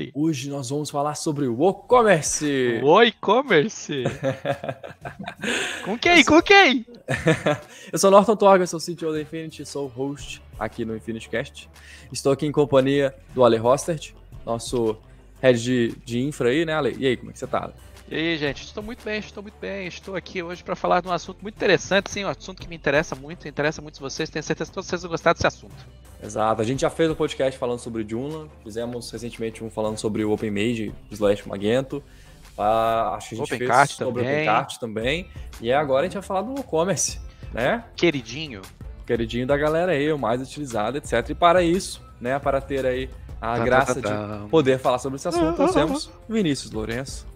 Oi! Hoje nós vamos falar sobre o e-commerce! O e-commerce? Com quem? Com quem? Eu sou Norton Torga, sou CTO da Infinity, sou host aqui no InfinityCast. Estou aqui em companhia do Ale Hostert, nosso head de infra aí, né, Ale? E aí, como é que você tá, Ale? E aí, gente? Estou muito bem. Estou aqui hoje para falar de um assunto muito interessante, sim, um assunto que me interessa muito vocês. Tenho certeza que todos vocês vão gostar desse assunto. Exato, a gente já fez um podcast falando sobre Joomla, fizemos recentemente um falando sobre o OpenMage / Magento, acho que a gente OpenCart fez sobre o também. OpenCart também, e agora a gente vai falar do e-commerce, né? Queridinho Da galera aí, o mais utilizado, etc. E para isso, né, para ter aí a graça de poder falar sobre esse assunto, nós temos Vinícius Lourenço.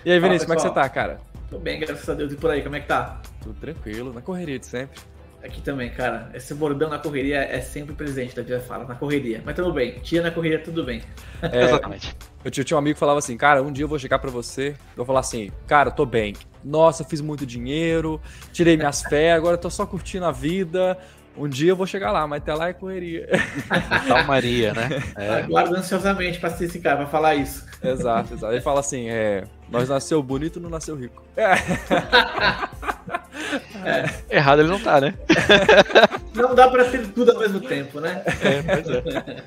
E aí, Vinícius, como é que você tá, cara? Tô bem, graças a Deus. E por aí, como é que tá? Tudo tranquilo, na correria de sempre. Aqui também, cara. Esse bordão na correria é sempre presente da Via Fala, na correria. Mas tudo bem. Tia na correria, tudo bem. Exatamente. Eu tinha um amigo que falava assim, cara, um dia eu vou chegar pra você, eu vou falar assim, cara, tô bem. Nossa, eu fiz muito dinheiro, tirei minhas férias, agora eu tô só curtindo a vida. Um dia eu vou chegar lá, mas até lá é correria. Calmaria, né? Aguardo ansiosamente pra ser esse cara, pra falar isso. Exato. Ele fala assim, nós nasceu bonito, não nasceu rico. Errado ele não tá, né? Não dá pra ter tudo ao mesmo tempo, né? Pois é.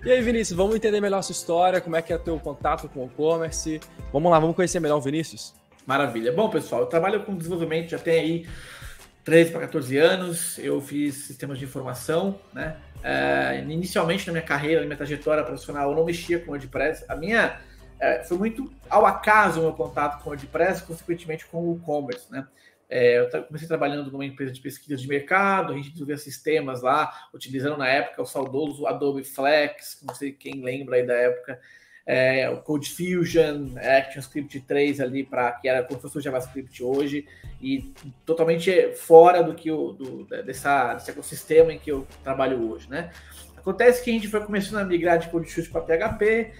E aí, Vinícius, vamos entender melhor a sua história, como é que é o teu contato com o e-commerce. Vamos lá, vamos conhecer melhor o Vinícius? Maravilha. Bom, pessoal, eu trabalho com desenvolvimento já tem aí 13 para 14 anos, eu fiz sistemas de informação, né? Inicialmente na minha carreira, na minha trajetória profissional, eu não mexia com WordPress. A minha foi muito ao acaso o meu contato com WordPress, consequentemente com o e-commerce, né? Eu comecei trabalhando numa empresa de pesquisa de mercado, a gente desenvolvia sistemas lá, utilizando na época o saudoso Adobe Flex, não sei quem lembra aí da época, o CodeFusion, ActionScript 3 ali, que era como se fosse o JavaScript hoje, e totalmente fora desse ecossistema em que eu trabalho hoje, né? Acontece que a gente foi começando a migrar de CodeFusion para PHP,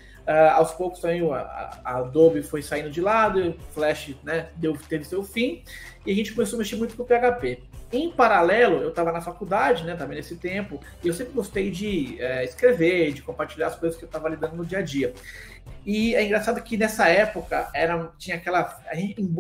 aos poucos também a Adobe foi saindo de lado, o Flash, né, teve seu fim, e a gente começou a mexer muito com o PHP. Em paralelo, eu estava na faculdade, né, também nesse tempo, e eu sempre gostei de escrever, de compartilhar as coisas que eu estava lidando no dia a dia. E é engraçado que nessa época tinha aquela...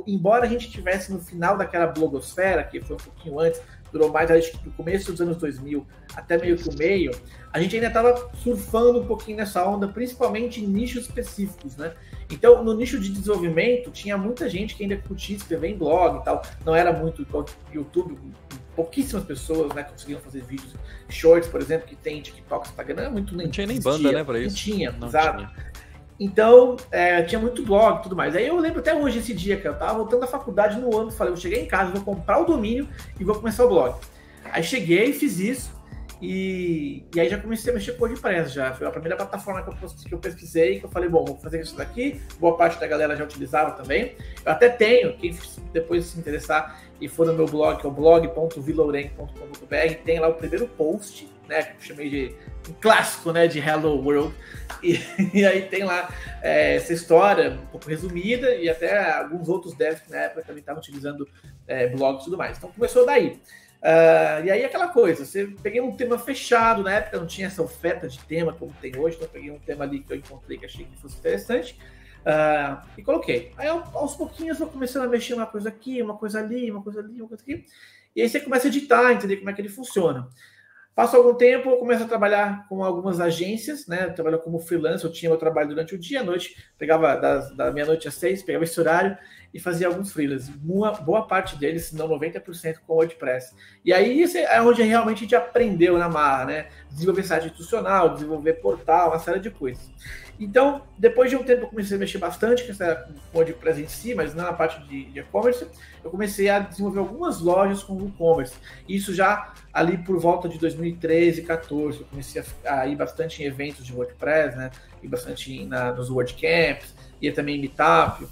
embora a gente estivesse no final daquela blogosfera, que foi um pouquinho antes, durou mais acho que do começo dos anos 2000 até meio que o meio, a gente ainda estava surfando um pouquinho nessa onda, principalmente em nichos específicos, né? Então, no nicho de desenvolvimento, tinha muita gente que ainda curtia escrever em blog e tal, não era muito igual YouTube, pouquíssimas pessoas, né, conseguiam fazer vídeos shorts, por exemplo, que tem TikTok, Instagram, não tinha nem banda, né, pra isso. Não exato. Então, tinha muito blog e tudo mais. Aí eu lembro até hoje esse dia, que eu tava voltando da faculdade no ano, falei, eu cheguei em casa, vou comprar o domínio e vou começar o blog. Aí cheguei, fiz isso, e aí já comecei a mexer com o WordPress, já foi a primeira plataforma que eu pesquisei, que eu falei, bom, vou fazer isso daqui, boa parte da galera já utilizava também. Eu até tenho, quem depois se interessar e for no meu blog, que é o blog.vilouren.com.br, tem lá o primeiro post, né, que eu chamei de um clássico, né, de Hello World, e aí tem lá essa história um pouco resumida, e até alguns outros devs que na época também estavam utilizando blogs e tudo mais. Então começou daí. E aí aquela coisa, peguei um tema fechado, na época não tinha essa oferta de tema como tem hoje, então eu peguei um tema ali que eu encontrei que achei que fosse interessante, e coloquei. Aí aos pouquinhos eu comecei a mexer uma coisa aqui, uma coisa ali, uma coisa ali, uma coisa aqui, e aí você começa a editar, entender como é que ele funciona. Passo algum tempo, eu começo a trabalhar com algumas agências, né? Eu trabalho como freelancer, eu tinha meu trabalho durante o dia, à noite, pegava da meia-noite às 6, pegava esse horário e fazia alguns freelas. Boa parte deles, se não 90%, com WordPress. E aí é onde realmente a gente aprendeu na marra, né? Desenvolver site institucional, desenvolver portal, uma série de coisas. Então, depois de um tempo, eu comecei a mexer bastante com o WordPress em si, mas não na parte de e-commerce. Eu comecei a desenvolver algumas lojas com e-commerce. Isso já ali por volta de 2013, 2014. Eu comecei a ir bastante em eventos de WordPress, né? Ir bastante nos WordCamps, ia também em Meetup.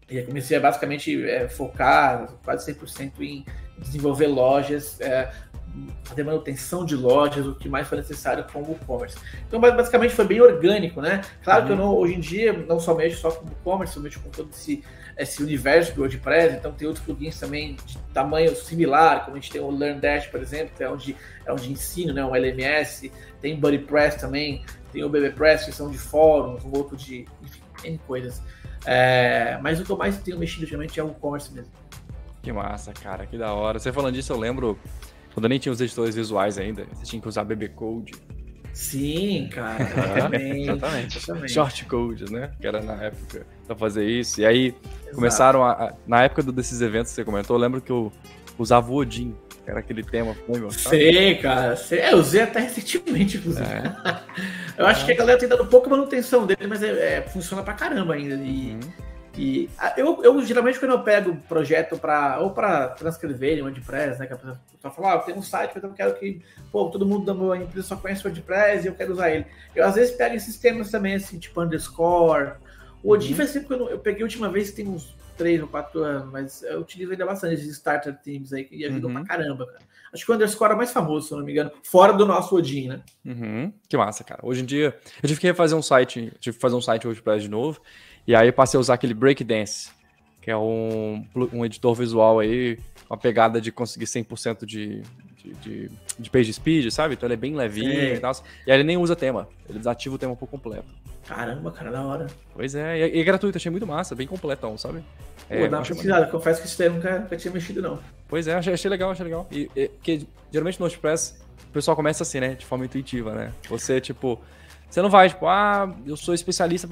E eu comecei a basicamente focar quase 100% em desenvolver lojas, fazer manutenção de lojas, o que mais foi necessário com o e-commerce. Então, basicamente, foi bem orgânico, né? Claro que eu hoje em dia não só mexo só com o e-commerce, eu mexo com todo esse universo do WordPress, então tem outros plugins também de tamanho similar, como a gente tem o LearnDash, por exemplo, que é onde ensino, né? O LMS, tem BuddyPress também, tem o BBPress, que são de fóruns, um outro de, enfim, N coisas. Mas o que eu mais tenho mexido ultimamente é o e-commerce mesmo. Que massa, cara, que da hora. Você falando disso, eu lembro, quando eu nem tinha os editores visuais ainda, você tinha que usar BB Code. Sim, cara, exatamente. Short Code, né? Que era na época pra fazer isso. E aí, começaram na época desses eventos que você comentou, eu lembro que eu usava o Odin, que era aquele tema premium, sabe? Sei, cara. Eu usei até recentemente, inclusive. Eu acho que a galera tem dado pouca manutenção dele, mas funciona pra caramba ainda. E eu geralmente, quando eu pego projeto ou para transcrever em WordPress, né, que a pessoa fala, eu tenho um site, mas eu quero que todo mundo da minha empresa só conhece o WordPress e eu quero usar ele. Eu às vezes pego esses temas também, assim, tipo underscore. O Odin faz sempre que eu peguei a última vez, tem uns 3 ou 4 anos, mas eu utilizo ainda bastante esses starter themes aí, que ajudam pra caramba, cara. Acho que o underscore é mais famoso, se eu não me engano, fora do nosso Odin, né? Que massa, cara. Hoje em dia, eu tive que refazer um site, WordPress de novo, e aí eu passei a usar aquele Breakdance, que é um editor visual aí, uma pegada de conseguir 100% de page speed, sabe? Então ele é bem levinho e tal. E aí ele nem usa tema, ele desativa o tema por completo. Caramba, cara, da hora. Pois é, e é gratuito, achei muito massa, bem completão, sabe? Dá uma pesquisada, confesso que esse tema nunca tinha mexido, não. Pois é, achei legal. Porque geralmente no WordPress o pessoal começa assim, né? De forma intuitiva, né? Você não vai, eu sou especialista,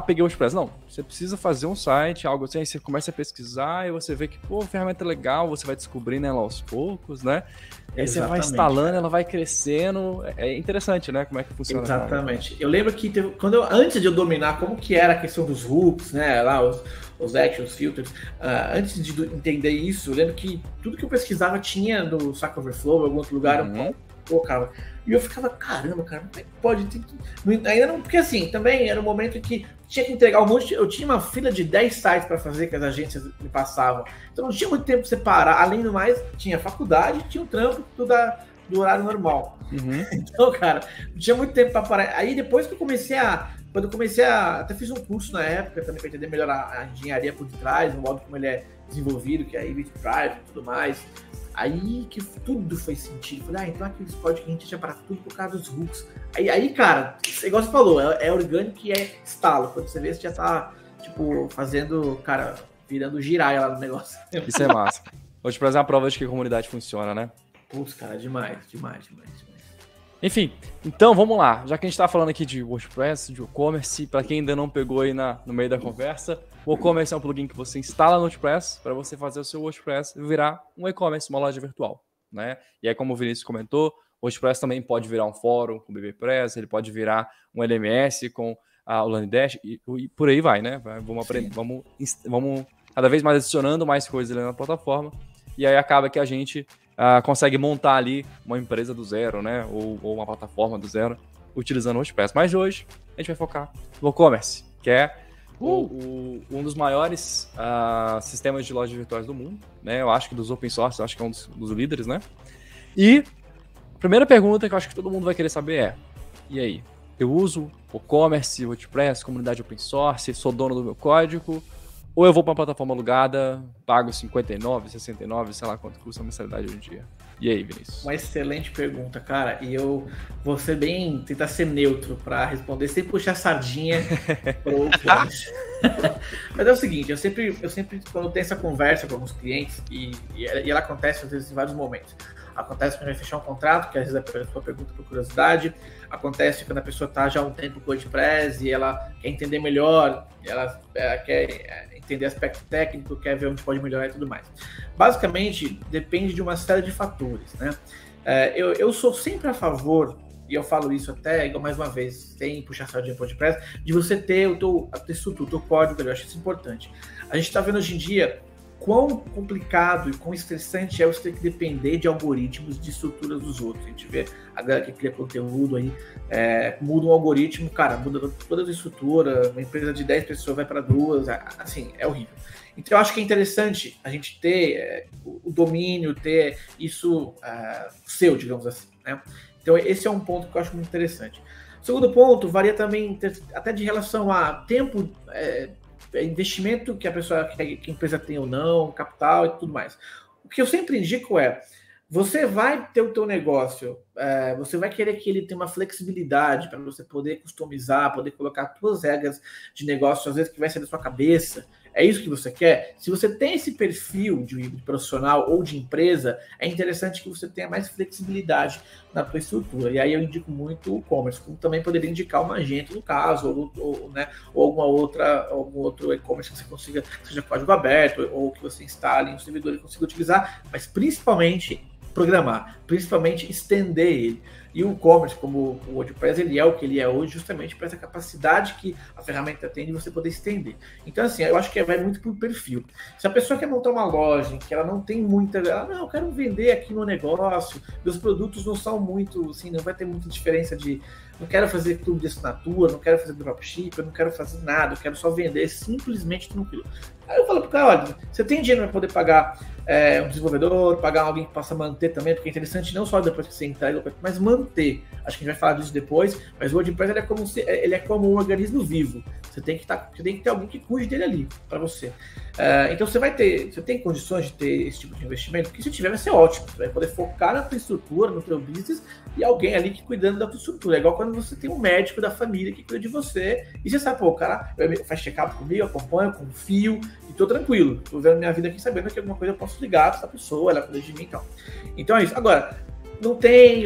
peguei o WordPress. Não, você precisa fazer um site, algo assim, aí você começa a pesquisar e você vê que, a ferramenta é legal, você vai descobrindo ela aos poucos, né? Aí você vai instalando, ela vai crescendo. É interessante, né? Como é que funciona. Exatamente. Eu lembro que antes de eu dominar como que era a questão dos hooks, né? Lá, os actions, filters, antes de entender isso, eu lembro que tudo que eu pesquisava tinha no Stack Overflow, em algum outro lugar, eu colocava. E eu ficava, caramba, cara, como é que pode? Ainda não, porque assim, também era um momento em que tinha que entregar um monte. Eu tinha uma fila de 10 sites para fazer que as agências me passavam. Então não tinha muito tempo para separar. Além do mais, tinha faculdade, tinha um trampo do horário normal. Então, cara, não tinha muito tempo para parar. Aí depois que quando eu comecei até fiz um curso na época também para entender melhor a engenharia por detrás, o modo como ele é desenvolvido, que é a Event Drive e tudo mais. Aí que tudo fez sentido. Falei, então aqueles códigos que a gente tinha para tudo por causa dos hooks. Aí, cara, igual você falou, é orgânico e é estalo. Quando você vê, você já tá, fazendo, cara, virando giraia lá no negócio. Isso é massa. Hoje, pra fazer uma prova de que a comunidade funciona, né? Putz, cara, demais. Enfim, então vamos lá. Já que a gente tá falando aqui de WordPress, de e-commerce, para quem ainda não pegou aí no meio da conversa, o e-commerce é um plugin que você instala no WordPress para você fazer o seu WordPress virar um e-commerce, uma loja virtual, né? E aí, como o Vinícius comentou, o WordPress também pode virar um fórum com o BBPress, ele pode virar um LMS com o Landdash e por aí vai, né? Vamos aprender, vamos cada vez mais adicionando mais coisas ali na plataforma e aí acaba que a gente consegue montar ali uma empresa do zero, né? Ou uma plataforma do zero, utilizando o WordPress. Mas hoje a gente vai focar no e-commerce, que é um dos maiores sistemas de lojas virtuais do mundo, né? Eu acho que dos open source, eu acho que é um dos líderes, né? E a primeira pergunta que eu acho que todo mundo vai querer saber é: e aí? Eu uso e-commerce, WordPress, comunidade open source, sou dono do meu código, ou eu vou para uma plataforma alugada, pago 59, 69, sei lá quanto custa a mensalidade hoje em dia? E aí, Vinícius? Uma excelente pergunta, cara. E eu vou ser tentar ser neutro para responder, sem puxar sardinha pro e-commerce. Mas é o seguinte, eu sempre, quando tenho essa conversa com alguns clientes, e ela acontece às vezes em vários momentos. Acontece quando vai fechar um contrato, que às vezes a pessoa pergunta por curiosidade. Acontece quando a pessoa está já há um tempo com o WordPress e ela quer entender melhor, ela quer entender aspecto técnico, quer ver onde pode melhorar e tudo mais. Basicamente, depende de uma série de fatores, né? Eu sou sempre a favor, e eu falo isso até, mais uma vez, sem puxar sardinha para o WordPress, de você ter a tua estrutura, o teu código, eu acho isso importante. A gente está vendo hoje em dia quão complicado e quão estressante é você ter que depender de algoritmos, de estruturas dos outros. A gente vê a galera que cria conteúdo aí, muda um algoritmo, cara, muda toda a estrutura, uma empresa de 10 pessoas vai para 2, assim, é horrível. Então eu acho que é interessante a gente ter o domínio, ter isso seu, digamos assim, né? Então esse é um ponto que eu acho muito interessante. O segundo ponto varia também até de relação a tempo, investimento que a empresa tem ou não, capital e tudo mais. O que eu sempre indico Você vai ter o teu negócio, você vai querer que ele tenha uma flexibilidade para você poder customizar, poder colocar suas regras de negócio, às vezes que vai ser da sua cabeça. É isso que você quer? Se você tem esse perfil de profissional ou de empresa, é interessante que você tenha mais flexibilidade na sua estrutura. E aí eu indico muito o e-commerce, como também poderia indicar uma agente no caso, ou algum outro e-commerce que você consiga, que seja código aberto, ou que você instale em um servidor e consiga utilizar, mas principalmente programar, principalmente estender ele. E o e-commerce, como o WordPress, ele é o que ele é hoje, justamente por essa capacidade que a ferramenta tem de você poder estender. Então, assim, eu acho que vai muito pro perfil. Se a pessoa quer montar uma loja, que ela não tem muita... eu quero vender aqui no negócio, meus produtos não são muito, assim, não vai ter muita diferença de... Não quero fazer clube de assinatura, não quero fazer dropship, eu não quero fazer nada, eu quero só vender simplesmente tranquilo. Aí eu falo pro cara, olha, você tem dinheiro para poder pagar um desenvolvedor, pagar alguém que possa manter também, porque é interessante não só depois que você entrega, mas manter. Acho que a gente vai falar disso depois, mas o WordPress ele é como um organismo vivo. Você tem que ter alguém que cuide dele ali, para você. Então você tem condições de ter esse tipo de investimento, porque se tiver vai ser ótimo. Você vai poder focar na tua estrutura, no teu business, e alguém ali que cuidando da tua estrutura. É igual quando você tem um médico da família que cuida de você, e você sabe, pô, o cara faz check-up comigo, acompanha, confio, e tô tranquilo. Tô vendo minha vida aqui sabendo que alguma coisa eu posso ligar pra essa pessoa, ela cuida de mim e tal. Então é isso. Agora, não tem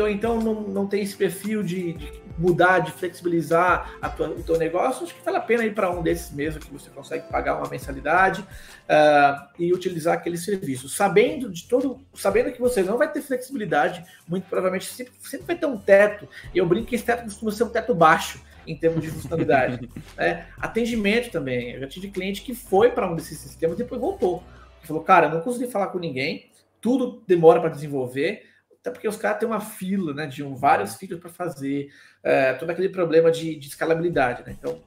esse perfil de mudar, de flexibilizar o teu negócio, acho que vale a pena ir para um desses mesmo, que você consegue pagar uma mensalidade e utilizar aquele serviço. Sabendo que você não vai ter flexibilidade, muito provavelmente sempre vai ter um teto, e eu brinco que esse teto costuma ser um teto baixo, em termos de funcionalidade. Atendimento também, eu já tive cliente que foi para um desses sistemas e depois voltou. Ele falou, cara, eu não consegui falar com ninguém, tudo demora para desenvolver, até porque os caras têm uma fila, né, de vários features para fazer, todo aquele problema de escalabilidade, né? Então,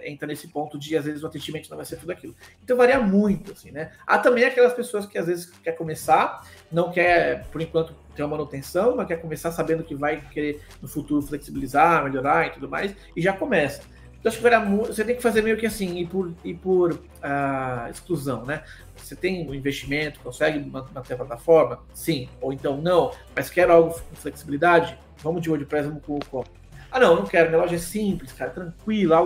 entra nesse ponto de, às vezes, o atendimento não vai ser tudo aquilo. Então, varia muito, assim, né? Há também aquelas pessoas que, às vezes, quer começar, não quer, por enquanto, ter uma manutenção, mas quer começar sabendo que vai querer, no futuro, flexibilizar, melhorar e tudo mais, e já começa. Então, acho que você tem que fazer meio que assim, ir por exclusão, né? Você tem um investimento, consegue manter a plataforma? Sim. Ou então não, mas quero algo com flexibilidade? Vamos de WordPress, vamos com o e-commerce. Não quero, minha loja é simples, cara, tranquila,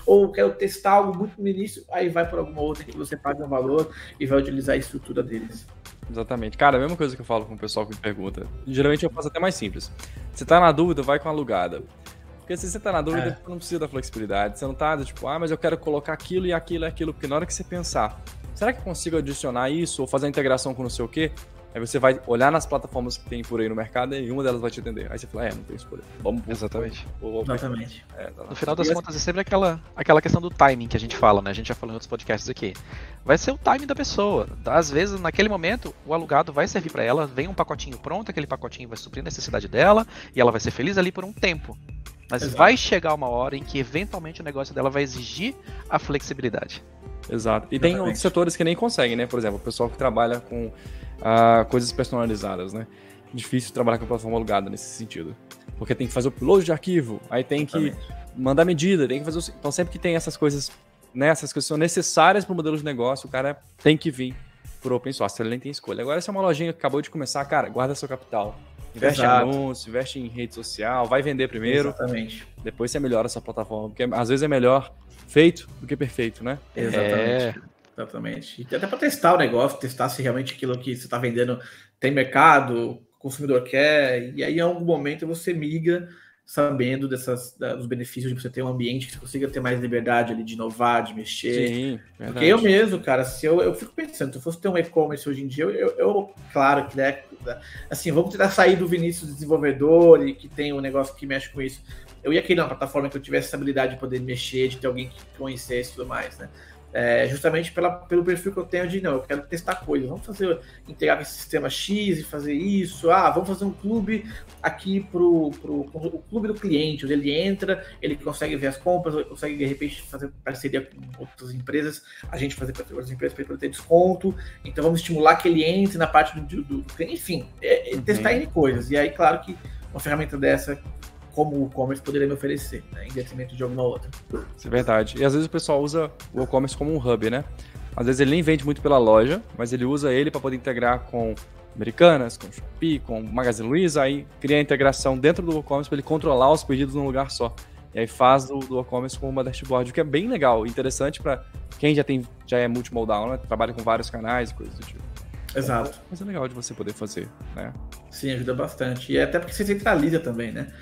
ou quero testar algo muito no início, aí vai por alguma outra que você paga um valor e vai utilizar a estrutura deles. Exatamente. Cara, a mesma coisa que eu falo com o pessoal que me pergunta. Geralmente eu faço até mais simples. Você tá na dúvida, vai com a alugada. Porque se você tá na dúvida, você não precisa da flexibilidade. Você não tá tipo, mas eu quero colocar aquilo e aquilo e aquilo. Porque na hora que você pensar, será que eu consigo adicionar isso ou fazer a integração com não sei o quê? Aí você vai olhar nas plataformas que tem por aí no mercado e uma delas vai te atender. Aí você fala, não tem escolha. Vamos por... Exatamente. Exatamente. No final das contas, é sempre aquela questão do timing que a gente fala, né? A gente já falou em outros podcasts aqui. Vai ser o timing da pessoa. Às vezes, naquele momento, o alugado vai servir para ela, vem um pacotinho pronto, aquele pacotinho vai suprir a necessidade dela e ela vai ser feliz ali por um tempo. Mas vai chegar uma hora em que, eventualmente, o negócio dela vai exigir a flexibilidade. Exato. E tem outros setores que nem conseguem, né? Por exemplo, o pessoal que trabalha com coisas personalizadas, né? Difícil trabalhar com plataforma alugada nesse sentido. Porque tem que fazer o upload de arquivo, aí tem que mandar medida, tem que fazer... Então, sempre que tem essas coisas, né? Essas coisas são necessárias para o modelo de negócio, o cara tem que vir por open source, ele nem tem escolha. Agora, se é uma lojinha que acabou de começar, cara, guarda seu capital. Investe em anúncio, investe em rede social, vai vender primeiro. Exatamente. Depois você melhora essa plataforma, porque às vezes é melhor feito do que perfeito, né? Exatamente. E até para testar o negócio, testar se realmente aquilo que você está vendendo tem mercado, o consumidor quer, e aí em algum momento você migra sabendo dos benefícios de você ter um ambiente que você consiga ter mais liberdade ali de inovar, de mexer. Sim, porque eu mesmo, cara, se eu fico pensando, se eu fosse ter um e-commerce hoje em dia, eu claro que, né, assim, vamos tentar sair do Vinícius desenvolvedor e que tem um negócio que mexe com isso. Eu ia querer uma plataforma que eu tivesse essa habilidade de poder mexer, de ter alguém que conhecesse e tudo mais, né? Justamente pelo perfil que eu tenho de, não, eu quero testar coisas, vamos integrar com esse sistema X e fazer isso, vamos fazer um clube aqui o clube do cliente, onde ele entra, ele consegue ver as compras, ele consegue de repente fazer parceria com outras empresas, a gente fazer para outras empresas para ele ter desconto, então vamos estimular que ele entre na parte do cliente, enfim, testar N coisas, e aí claro que uma ferramenta dessa como o e-commerce poderia me oferecer, né, em detrimento de alguma outra. Isso é verdade. E às vezes o pessoal usa o e-commerce como um hub, né? Às vezes ele nem vende muito pela loja, mas ele usa ele para poder integrar com Americanas, com Shopee, com Magazine Luiza, aí cria a integração dentro do WooCommerce para ele controlar os pedidos num lugar só. E aí faz do WooCommerce com uma dashboard, o que é bem legal, interessante para quem já é multimodal, né? Trabalha com vários canais e coisas do tipo. Exato. Mas é legal de você poder fazer, né? Sim, ajuda bastante. E até porque você centraliza também, né?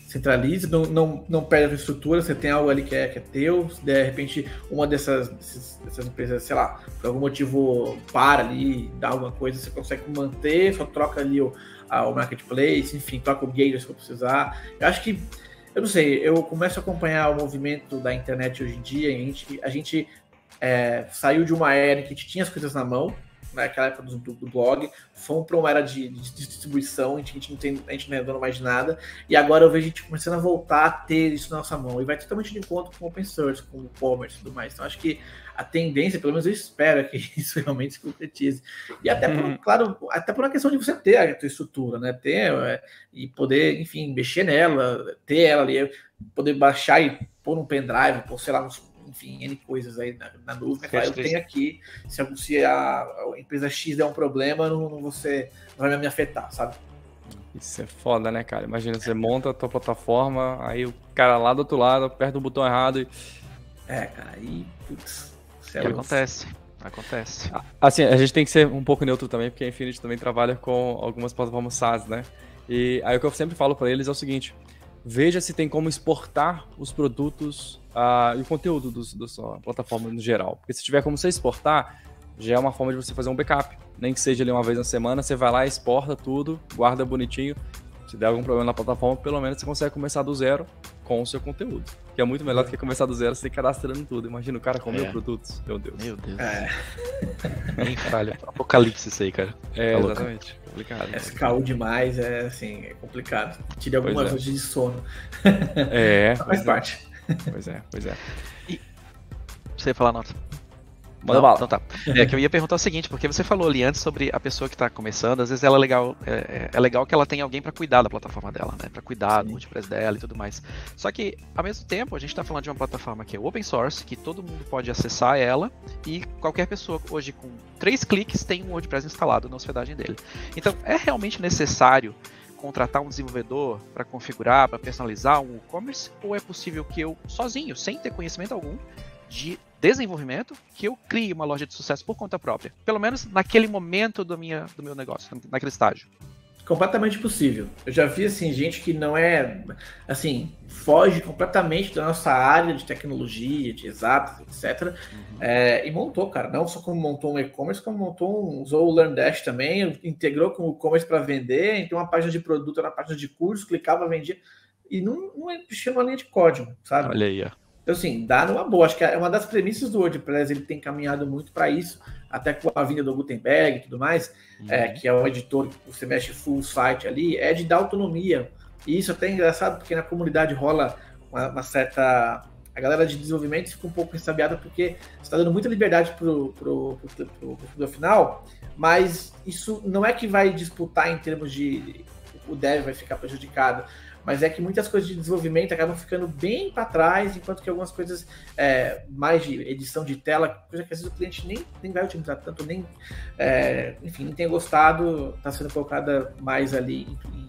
Centraliza, não perde a estrutura, você tem algo ali que é teu, se de repente uma dessas empresas, sei lá, por algum motivo para ali, dá alguma coisa, você consegue manter, só troca ali o marketplace, enfim, troca o gateway se for precisar. Eu acho que, eu não sei, eu começo a acompanhar o movimento da internet hoje em dia, a gente saiu de uma era em que a gente tinha as coisas na mão, naquela época do blog, fomos para uma era de distribuição, a gente não é dono mais de nada, e agora eu vejo a gente começando a voltar a ter isso na nossa mão, e vai totalmente de encontro com o open source, com o e-commerce e tudo mais. Então acho que a tendência, pelo menos eu espero que isso realmente se concretize. E até, claro, até por uma questão de você ter a tua estrutura, né? E poder, enfim, mexer nela, ter ela ali, poder baixar e pôr num pendrive, pôr, sei lá, enfim, N coisas aí na nuvem. Eu tenho aqui, se a empresa X der um problema, não vai me afetar, sabe? Isso é foda, né, cara? Imagina, você monta a tua plataforma, aí o cara lá do outro lado aperta o botão errado e... cara, aí, putz... Acontece. Assim, a gente tem que ser um pouco neutro também, porque a Infinity também trabalha com algumas plataformas SaaS, né? E aí o que eu sempre falo para eles é o seguinte: veja se tem como exportar os produtos e o conteúdo da sua plataforma no geral. Porque se tiver como você exportar, já é uma forma de você fazer um backup. Nem que seja ali uma vez na semana, você vai lá, exporta tudo, guarda bonitinho. Se der algum problema na plataforma, pelo menos você consegue começar do zero com o seu conteúdo. Que é muito melhor do que começar do zero, você cadastrando tudo. Imagina o cara com 1000 produtos. Meu Deus. Nem falha. Apocalipse isso aí, cara. Exatamente. Complicado. SKU demais, é complicado. Tira algumas noites de sono. Faz parte. Pois é. E você ia falar, Nota? Manda bala. Então tá. Que eu ia perguntar o seguinte, porque você falou ali antes sobre a pessoa que está começando, às vezes ela é legal que ela tenha alguém para cuidar da plataforma dela, né? Para cuidar do WordPress dela e tudo mais. Só que, ao mesmo tempo, a gente está falando de uma plataforma que é open source, que todo mundo pode acessar ela, e qualquer pessoa hoje com 3 cliques tem um WordPress instalado na hospedagem dele. Então, é realmente necessário contratar um desenvolvedor para configurar, para personalizar um e-commerce, ou é possível que eu, sozinho, sem ter conhecimento algum de desenvolvimento, que eu crie uma loja de sucesso por conta própria? Pelo menos naquele momento do meu negócio, naquele estágio. Completamente possível. Eu já vi, assim, gente que não foge completamente da nossa área de tecnologia, de exatas, etc. E montou, cara. Não só como montou um e-commerce, como usou o LearnDash também, integrou com o e-commerce para vender, então uma página de produto, uma página de curso, clicava, vendia, e não mexia numa linha de código, sabe? Olha aí, ó. Então, assim, dá numa boa. Acho que é uma das premissas do WordPress, ele tem caminhado muito para isso, até com a vinda do Gutenberg e tudo mais, que é o editor, você mexe full site ali, é de dar autonomia. E isso é até engraçado, porque na comunidade rola uma certa... A galera de desenvolvimento fica um pouco ressabiada, porque você está dando muita liberdade pro final, mas isso não é que vai disputar em termos de... O dev vai ficar prejudicado, mas é que muitas coisas de desenvolvimento acabam ficando bem para trás, enquanto que algumas coisas mais de edição de tela, coisa que às vezes o cliente nem vai utilizar tanto, nem tem gostado, está sendo colocada mais ali em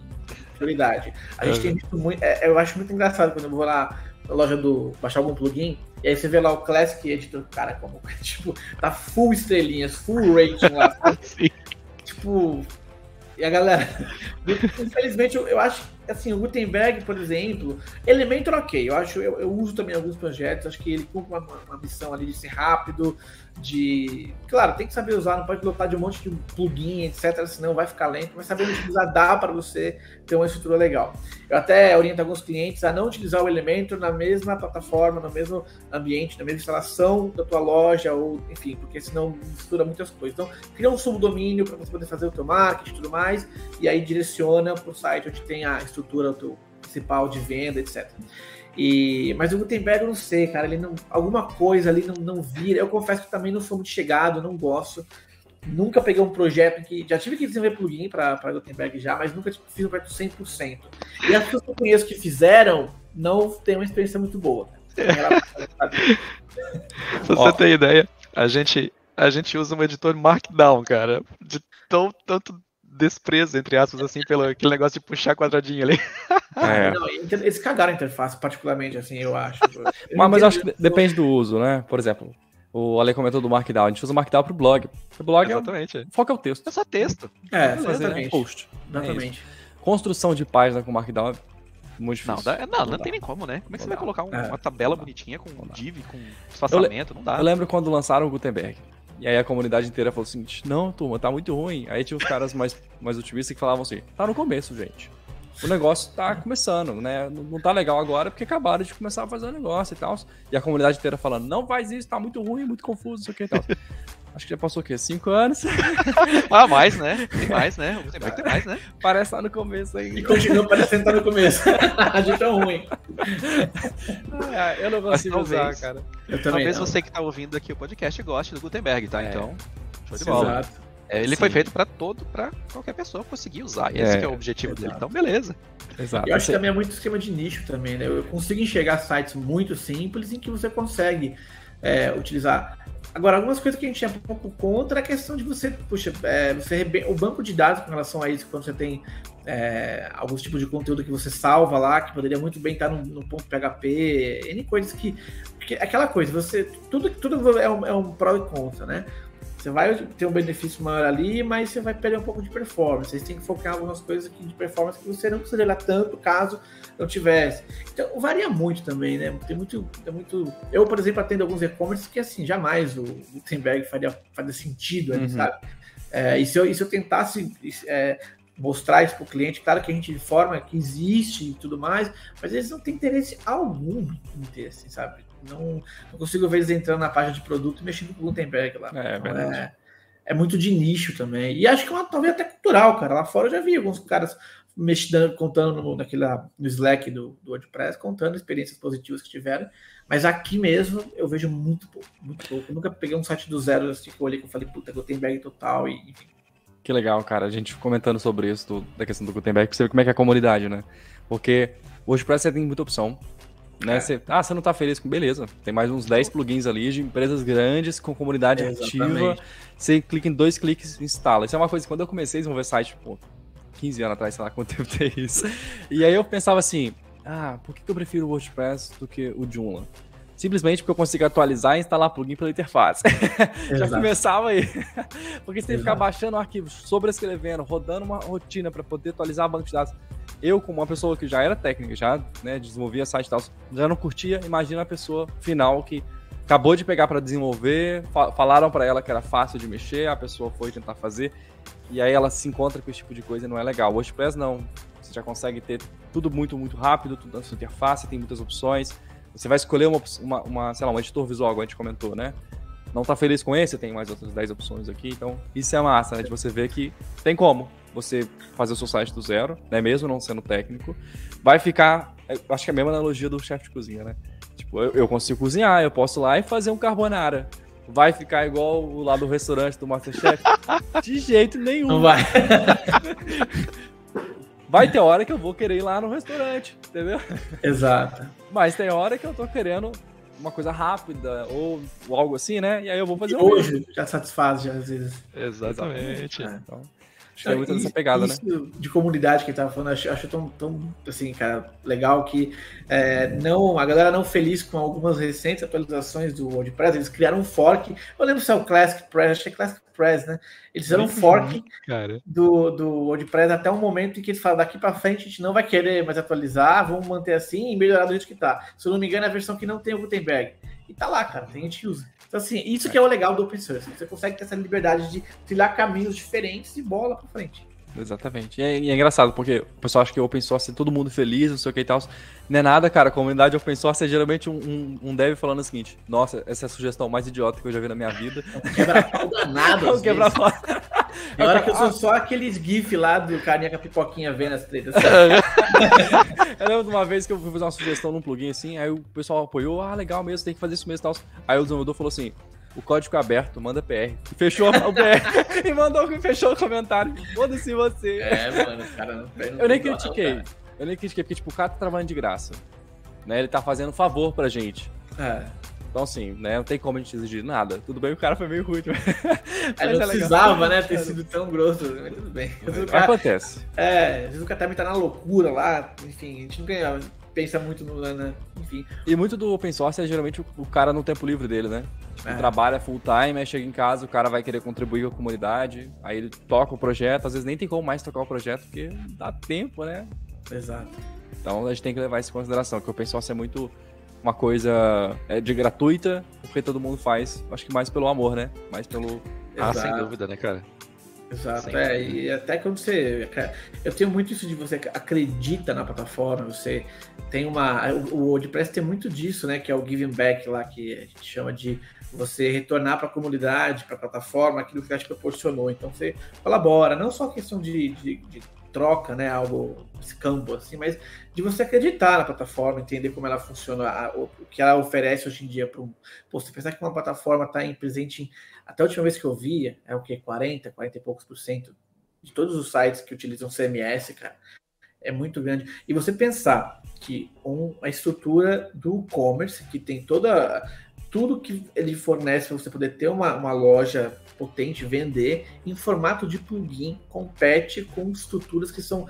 prioridade. A gente tem visto muito, eu acho muito engraçado quando eu vou lá na loja baixar algum plugin, e aí você vê lá o Classic Editor, cara, como tipo, tá full estrelinhas, full rating lá. Tipo, e a galera, infelizmente, eu acho assim, o Gutenberg, por exemplo, Elementor, ok, eu uso também alguns projetos, acho que ele cumpre uma missão ali de ser rápido, claro, tem que saber usar, não pode lotar de um monte de plugin, etc, senão vai ficar lento, mas saber utilizar dá para você ter uma estrutura legal. Eu até oriento alguns clientes a não utilizar o Elementor na mesma plataforma, no mesmo ambiente, na mesma instalação da tua loja, ou enfim, porque senão mistura muitas coisas. Então, cria um subdomínio para você poder fazer o teu marketing e tudo mais, e aí direciona para o site onde tem a estrutura principal de venda, etc. Mas o Gutenberg eu não sei, cara, alguma coisa ali não vira. Eu confesso que também não sou muito chegado, não gosto. Nunca peguei um projeto já tive que desenvolver plugin para Gutenberg já, mas nunca fiz um projeto 100%. E as pessoas que eu conheço que fizeram não têm uma experiência muito boa. Pra você ter ideia, a gente usa um editor Markdown, cara, de tanto desprezo, entre aspas, assim, pelo aquele negócio de puxar quadradinho ali. Não, eles cagaram a interface, particularmente, assim, eu acho. Mas eu acho que depende do uso, né? Por exemplo, o Ale comentou do Markdown. A gente usa o Markdown pro blog. O blog Exatamente. o foco é o texto. É só texto. Exatamente. Post. Exatamente. Construção de página com Markdown é muito difícil. Não tem nem como, né? Como é que você vai colocar uma tabela bonitinha com div, com espaçamento? Não dá. Eu lembro quando lançaram o Gutenberg. E aí a comunidade inteira falou assim, não, turma, tá muito ruim. Aí tinha os caras mais otimistas que falavam assim, tá no começo, gente. O negócio tá começando, né? Não tá legal agora porque acabaram de começar a fazer o negócio e tal. E a comunidade inteira falando, não faz isso, tá muito ruim, muito confuso, não sei o que e tal. Acho que já passou o quê? 5 anos? Mais, né? Tem mais, né? O Gutenberg tem mais, né? Parece estar no começo ainda. E continua parecendo estar no começo. A gente é ruim. Eu não consigo usar, cara. Talvez você que tá ouvindo aqui o podcast goste do Gutenberg, tá? Então, show de bola. Exato. Ele foi feito pra qualquer pessoa conseguir usar. E esse que é o objetivo dele. Então, beleza. Exato. Eu acho que também é muito esquema de nicho também, né? Eu consigo enxergar sites muito simples em que você consegue utilizar. Agora, algumas coisas que a gente é um pouco contra é a questão de você, o banco de dados com relação a isso, quando você tem alguns tipos de conteúdo que você salva lá, que poderia muito bem estar no ponto PHP, N coisas que aquela coisa, tudo é um pró e contra, né? Você vai ter um benefício maior ali, mas você vai perder um pouco de performance. Você tem que focar em algumas coisas aqui de performance que você não precisaria olhar tanto caso não tivesse. Então, varia muito também, né? Tem muito... Eu, por exemplo, atendo alguns e-commerce que, assim, jamais o Gutenberg faria sentido ali, sabe? E se eu tentasse mostrar isso para o cliente, claro que a gente informa que existe e tudo mais, mas eles não têm interesse algum em ter, assim, sabe? Não consigo ver eles entrando na página de produto e mexendo com o Gutenberg lá. Verdade. É muito de nicho também. E acho que talvez até cultural, cara. Lá fora eu já vi alguns caras contando no Slack do WordPress, contando experiências positivas que tiveram. Mas aqui mesmo eu vejo muito pouco. Eu nunca peguei um site do zero assim, que eu olhei que eu falei, puta, Gutenberg total e enfim. Que legal, cara. A gente comentando sobre isso, da questão do Gutenberg, pra você ver como é que é a comunidade, né? Porque o WordPress você tem muita opção. Né? Você não tá feliz com... Beleza, tem mais uns 10 plugins ali de empresas grandes com comunidade ativa. Você clica em 2 cliques e instala. Isso é uma coisa que quando eu comecei a desenvolver site, 15 anos atrás, sei lá quanto tempo tem isso. E aí eu pensava assim, por que eu prefiro o WordPress do que o Joomla? Simplesmente porque eu consigo atualizar e instalar plugin pela interface. Já começava aí. Porque você tem que ficar baixando arquivos, sobrescrevendo, rodando uma rotina para poder atualizar banco de dados. Eu, como uma pessoa que já era técnica, já desenvolvia site e tal, já não curtia, imagina a pessoa final que acabou de pegar para desenvolver, falaram para ela que era fácil de mexer, a pessoa foi tentar fazer, e aí ela se encontra com esse tipo de coisa e não é legal. O WordPress não, você já consegue ter tudo muito, muito rápido, tudo na sua interface, tem muitas opções, você vai escolher um editor visual, como a gente comentou, né? Não tá feliz com esse, tem mais outras 10 opções aqui, então isso é massa, né? De você ver que tem como você fazer o seu site do zero, né? Mesmo não sendo técnico, vai ficar, acho que é a mesma analogia do chefe de cozinha, né? Tipo, eu consigo cozinhar, eu posso ir lá e fazer um carbonara. Vai ficar igual o lá do restaurante do MasterChef? De jeito nenhum. Não vai. Vai ter hora que eu vou querer ir lá no restaurante, entendeu? Exato. Mas tem hora que eu tô querendo uma coisa rápida ou algo assim, né? E aí eu vou fazer hoje já satisfaz, já, às vezes. Exatamente. Então, acho que é muito dessa pegada, isso, né? De comunidade que ele tava falando, acho tão assim, cara, legal que a galera não feliz com algumas recentes atualizações do WordPress, eles criaram um fork. Eu lembro se é o Classic Press, acho que é Classic Press, né? Eles fizeram um fork do WordPress até um momento em que eles falam, daqui para frente a gente não vai querer mais atualizar, vamos manter assim e melhorar do jeito que tá. Se eu não me engano, é a versão que não tem o Gutenberg. E tá lá, cara, tem gente que usa. Então, assim, isso que é o legal do open source. Você consegue ter essa liberdade de trilhar caminhos diferentes e bola pra frente. Exatamente. E é engraçado, porque o pessoal acha que o open source é todo mundo feliz, não sei o que e tal. Não é nada, cara. A comunidade open source é geralmente um dev falando o seguinte: nossa, essa é a sugestão mais idiota que eu já vi na minha vida. Quebra-pau danado. Quebra-pau. Na hora que eu sou só aqueles gif lá do carinha com a pipoquinha vendo as tretas. Eu lembro de uma vez que eu fui fazer uma sugestão num plugin assim, aí o pessoal apoiou, legal mesmo, tem que fazer isso mesmo e tal. Aí o desenvolvedor falou assim: o código é aberto, manda PR. E fechou o PR e fechou o comentário. Foda-se você. Mano, o cara não Eu nem critiquei. Porque, tipo, o cara tá trabalhando de graça. Né? Ele tá fazendo um favor pra gente. Então, assim, né, não tem como a gente exigir nada. Tudo bem, o cara foi meio rude, Aí não precisava, né, ter sido tão grosso, mas tudo bem. Acontece. Às vezes o cara também tá na loucura lá, enfim, a gente nunca pensa muito no, né, enfim. E muito do open source é geralmente o cara no tempo livre dele, né? Tipo, trabalha full time, aí chega em casa, o cara vai querer contribuir com a comunidade, aí ele toca o projeto, às vezes nem tem como mais tocar o projeto, porque não dá tempo, né? Exato. Então a gente tem que levar isso em consideração, que o open source é muito uma coisa de gratuita, porque todo mundo faz, acho que mais pelo amor, né? Mais pelo... sem dúvida, né, cara? Exato, e até quando você... Eu tenho muito isso de você acredita na plataforma, você tem o WordPress tem muito disso, né, que é o giving back lá, que a gente chama de você retornar para a comunidade, para a plataforma, aquilo que ela te proporcionou. Então você colabora, não só questão de troca, né, algo escambo, assim, mas de você acreditar na plataforma, entender como ela funciona, o que ela oferece hoje em dia para um... Pô, você pensar que uma plataforma está presente em... Até a última vez que eu via, é o que? 40 e poucos % de todos os sites que utilizam CMS, cara, é muito grande. E você pensar que a estrutura do e-commerce, que tem tudo que ele fornece para você poder ter uma loja potente, vender em formato de plugin, compete com estruturas que são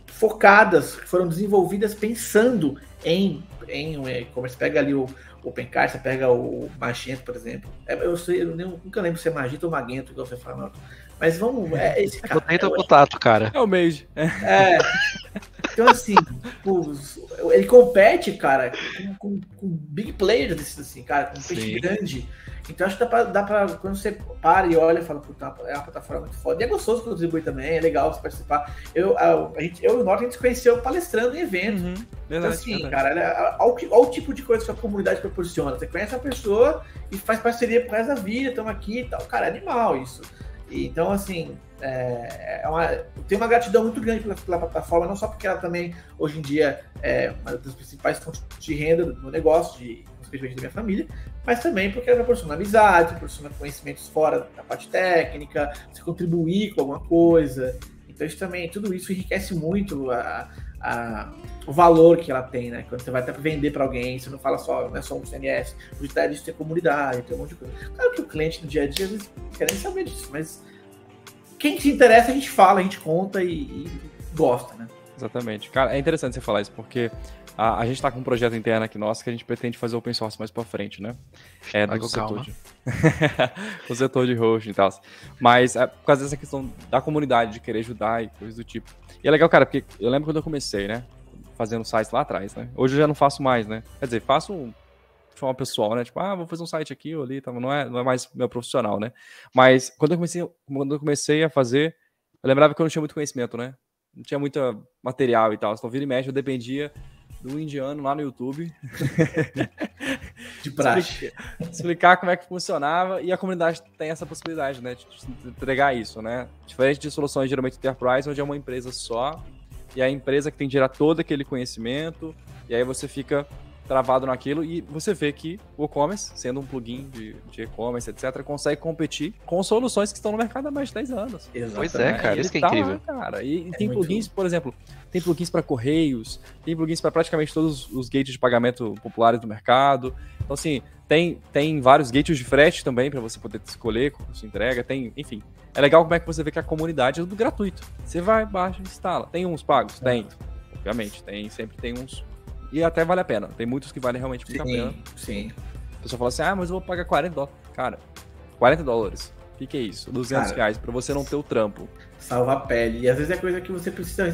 focadas, que foram desenvolvidas pensando em e-commerce. Pega ali o OpenCart, você pega o Magento, por exemplo. Eu nunca lembro se é Magento ou Magento, igual você fala, mas vamos... esse cara, Potato ou potato, cara? É o Mage. Então, assim, ele compete, cara, com big players desses, assim, cara, com peixe grande. Então, acho que dá pra quando você para e olha e fala, puta, é uma plataforma muito foda. E é gostoso contribuir também, é legal você participar. Eu e o Norton, a gente se conheceu palestrando em evento. Verdade, então, assim, cara, olha o tipo de coisa que a comunidade proporciona. Você conhece a pessoa e faz parceria pro resto da vida, estamos aqui e tal. Cara, é animal isso. Então, assim, tem uma gratidão muito grande pela plataforma, não só porque ela também, hoje em dia, é uma das principais fontes de renda do negócio, especialmente da minha família, mas também porque ela proporciona amizade, proporciona conhecimentos fora da parte técnica, você contribuir com alguma coisa. Então, tudo isso enriquece muito o valor que ela tem, né? Quando você vai até vender para alguém, você não fala só, não é só um CMS, o digital disso tem comunidade, tem um monte de coisa. Claro que o cliente no dia a dia às vezes quer nem saber disso, mas quem se interessa a gente fala, a gente conta e gosta, né? Exatamente. Cara, é interessante você falar isso, porque a gente tá com um projeto interno aqui nosso que a gente pretende fazer open source mais pra frente, né? O setor de hosting e tal. Mas por causa dessa questão da comunidade, de querer ajudar e coisas do tipo. E é legal, cara, porque eu lembro quando eu comecei, né? Fazendo sites lá atrás, né? Hoje eu já não faço mais, né? Quer dizer, faço de forma pessoal, né? Tipo, vou fazer um site aqui ou ali, tá? Não é mais meu profissional, né? Mas quando eu comecei a fazer, eu lembrava que eu não tinha muito conhecimento, né? Não tinha muito material e tal. Então, vira e mexe, eu dependia do indiano lá no YouTube. De praxe. Explicar como é que funcionava. E a comunidade tem essa possibilidade, né? De entregar isso, né? Diferente de soluções geralmente enterprise, onde é uma empresa só. E é a empresa que tem que gerar todo aquele conhecimento. E aí você fica travado naquilo. E você vê que o e-commerce, sendo um plugin de e-commerce, etc., consegue competir com soluções que estão no mercado há mais de 10 anos. Exatamente. Pois é, cara. Isso que é incrível. Lá, cara. E tem plugins, por exemplo, tem plugins para correios, tem plugins para praticamente todos os gates de pagamento populares do mercado. Então, assim, tem vários gates de frete também para você poder escolher como você entrega. Enfim, é legal como é que você vê que a comunidade é tudo gratuito. Você vai, baixa, instala. Tem uns pagos? Tem. Obviamente, sempre tem uns. E até vale a pena. Tem muitos que valem realmente muito a pena. Sim. A pessoa fala assim, mas eu vou pagar $40. Cara, $40. O que é isso? R$200 pra você não ter o trampo. Salva a pele. E às vezes é coisa que você precisa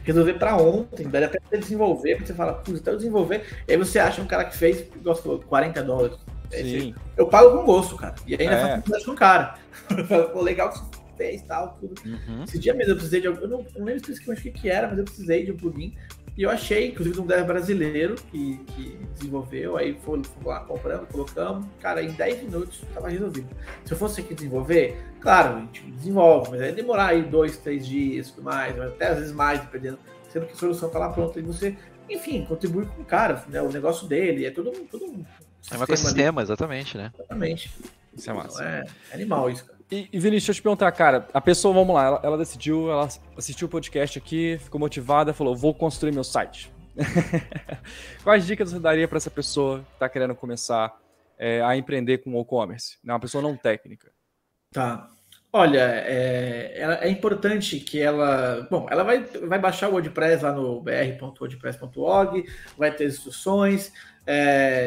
resolver pra ontem, daí até você desenvolver, porque você fala, até eu desenvolver, e aí você acha um cara que fez, igual você falou, $40. Sim. Eu pago com gosto, cara. E ainda faço com o cara. Pô, legal que você fez, tal, tudo. Esse dia mesmo eu precisei de eu não lembro especificamente o que era, mas eu precisei de um plugin. E eu achei, inclusive, um dev brasileiro que desenvolveu, aí fomos lá, compramos, colocamos, cara, em 10 minutos estava resolvido. Se eu fosse aqui desenvolver, claro, a gente desenvolve, mas aí demorar aí 2, 3 dias e tudo mais, até às vezes mais, dependendo, sendo que a solução está lá pronta, e você, enfim, contribui com o cara, né, o negócio dele, é todo um é um ecossistema, exatamente, né? Exatamente. Isso é massa. Então, é animal isso, cara. E Vinícius, deixa eu te perguntar, cara, a pessoa, vamos lá, ela decidiu, ela assistiu o podcast aqui, ficou motivada, falou, vou construir meu site. Quais dicas você daria para essa pessoa que está querendo começar a empreender com e-commerce? Uma pessoa não técnica. Tá. Olha, é importante que ela... Bom, ela vai baixar o WordPress lá no br.wordpress.org, vai ter instruções.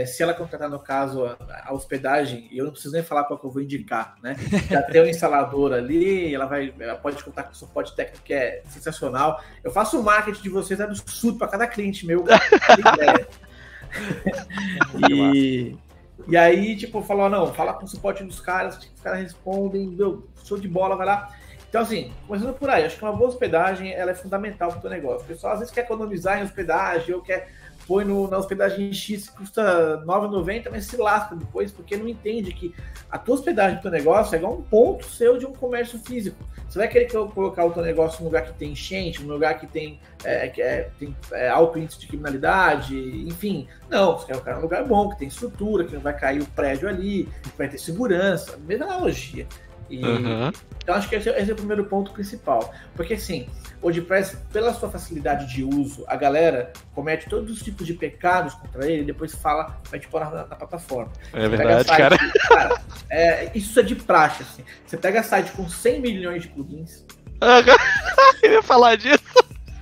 Se ela contratar, no caso, a hospedagem, eu não preciso nem falar qual que eu vou indicar, né? Já tem o instalador ali, ela pode contar com o suporte técnico, que é sensacional. Eu faço o marketing de vocês absurdo para cada cliente meu. E aí, tipo, falou, não, fala com o suporte dos caras, os caras respondem, meu, show de bola, vai lá. Então, assim, começando por aí, acho que uma boa hospedagem, ela é fundamental para o teu negócio. O pessoal, às vezes, quer economizar em hospedagem, ou quer põe na hospedagem X, que custa R$ 9,90, mas se lasca depois, porque não entende que a tua hospedagem do teu negócio é igual um ponto seu de um comércio físico. Você vai querer colocar o teu negócio num lugar que tem enchente, num lugar que tem alto índice de criminalidade, enfim. Não, você quer colocar num lugar bom, que tem estrutura, que não vai cair o prédio ali, que vai ter segurança, mesma analogia. Então, acho que esse é o primeiro ponto principal. Porque, assim, o WordPress, pela sua facilidade de uso, a galera comete todos os tipos de pecados contra ele e depois vai te pôr na plataforma. É verdade, cara. Isso é de praxe, assim. Você pega site com 100 milhões de plugins. Eu ia falar disso.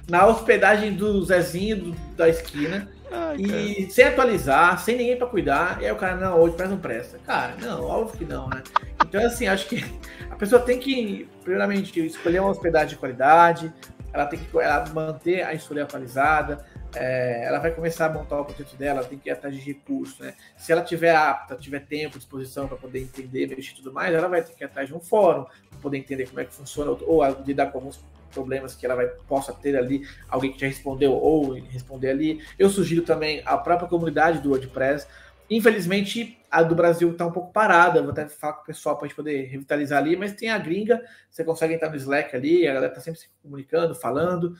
Na hospedagem do Zezinho da esquina. E sem atualizar, sem ninguém pra cuidar, e aí o cara, não, o WordPress não presta. Cara, não, óbvio que não, né? Então, assim, acho que a pessoa tem que, primeiramente, escolher uma hospedagem de qualidade, ela tem que manter a história atualizada, ela vai começar a montar o projeto dela, ela tem que ir atrás de recursos, né? Se ela tiver apta, tiver tempo, disposição para poder entender, mexer e tudo mais, ela vai ter que ir atrás de um fórum, para poder entender como é que funciona, ou lidar com alguns problemas que ela possa ter ali, alguém que já respondeu ou responder ali. Eu sugiro também a própria comunidade do WordPress. Infelizmente, a do Brasil está um pouco parada, vou até falar com o pessoal para a gente poder revitalizar ali, mas tem a gringa, você consegue entrar no Slack ali, a galera está sempre se comunicando, falando,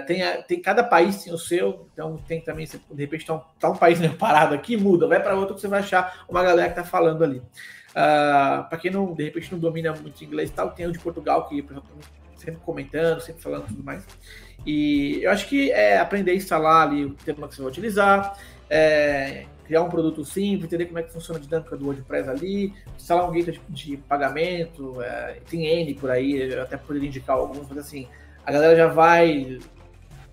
tem cada país tem o seu, então tem também, de repente tá um país meio parado aqui, muda, vai para outro que você vai achar uma galera que está falando ali. Para quem não, de repente não domina muito inglês e tal, tem o de Portugal, que o pessoal sempre comentando, sempre falando tudo mais. E eu acho que aprender a instalar ali o tema que você vai utilizar, criar um produto simples, entender como é que funciona a dinâmica do WordPress ali, instalar um gateway de pagamento, tem N por aí, eu até poderia indicar alguns, mas assim, a galera já vai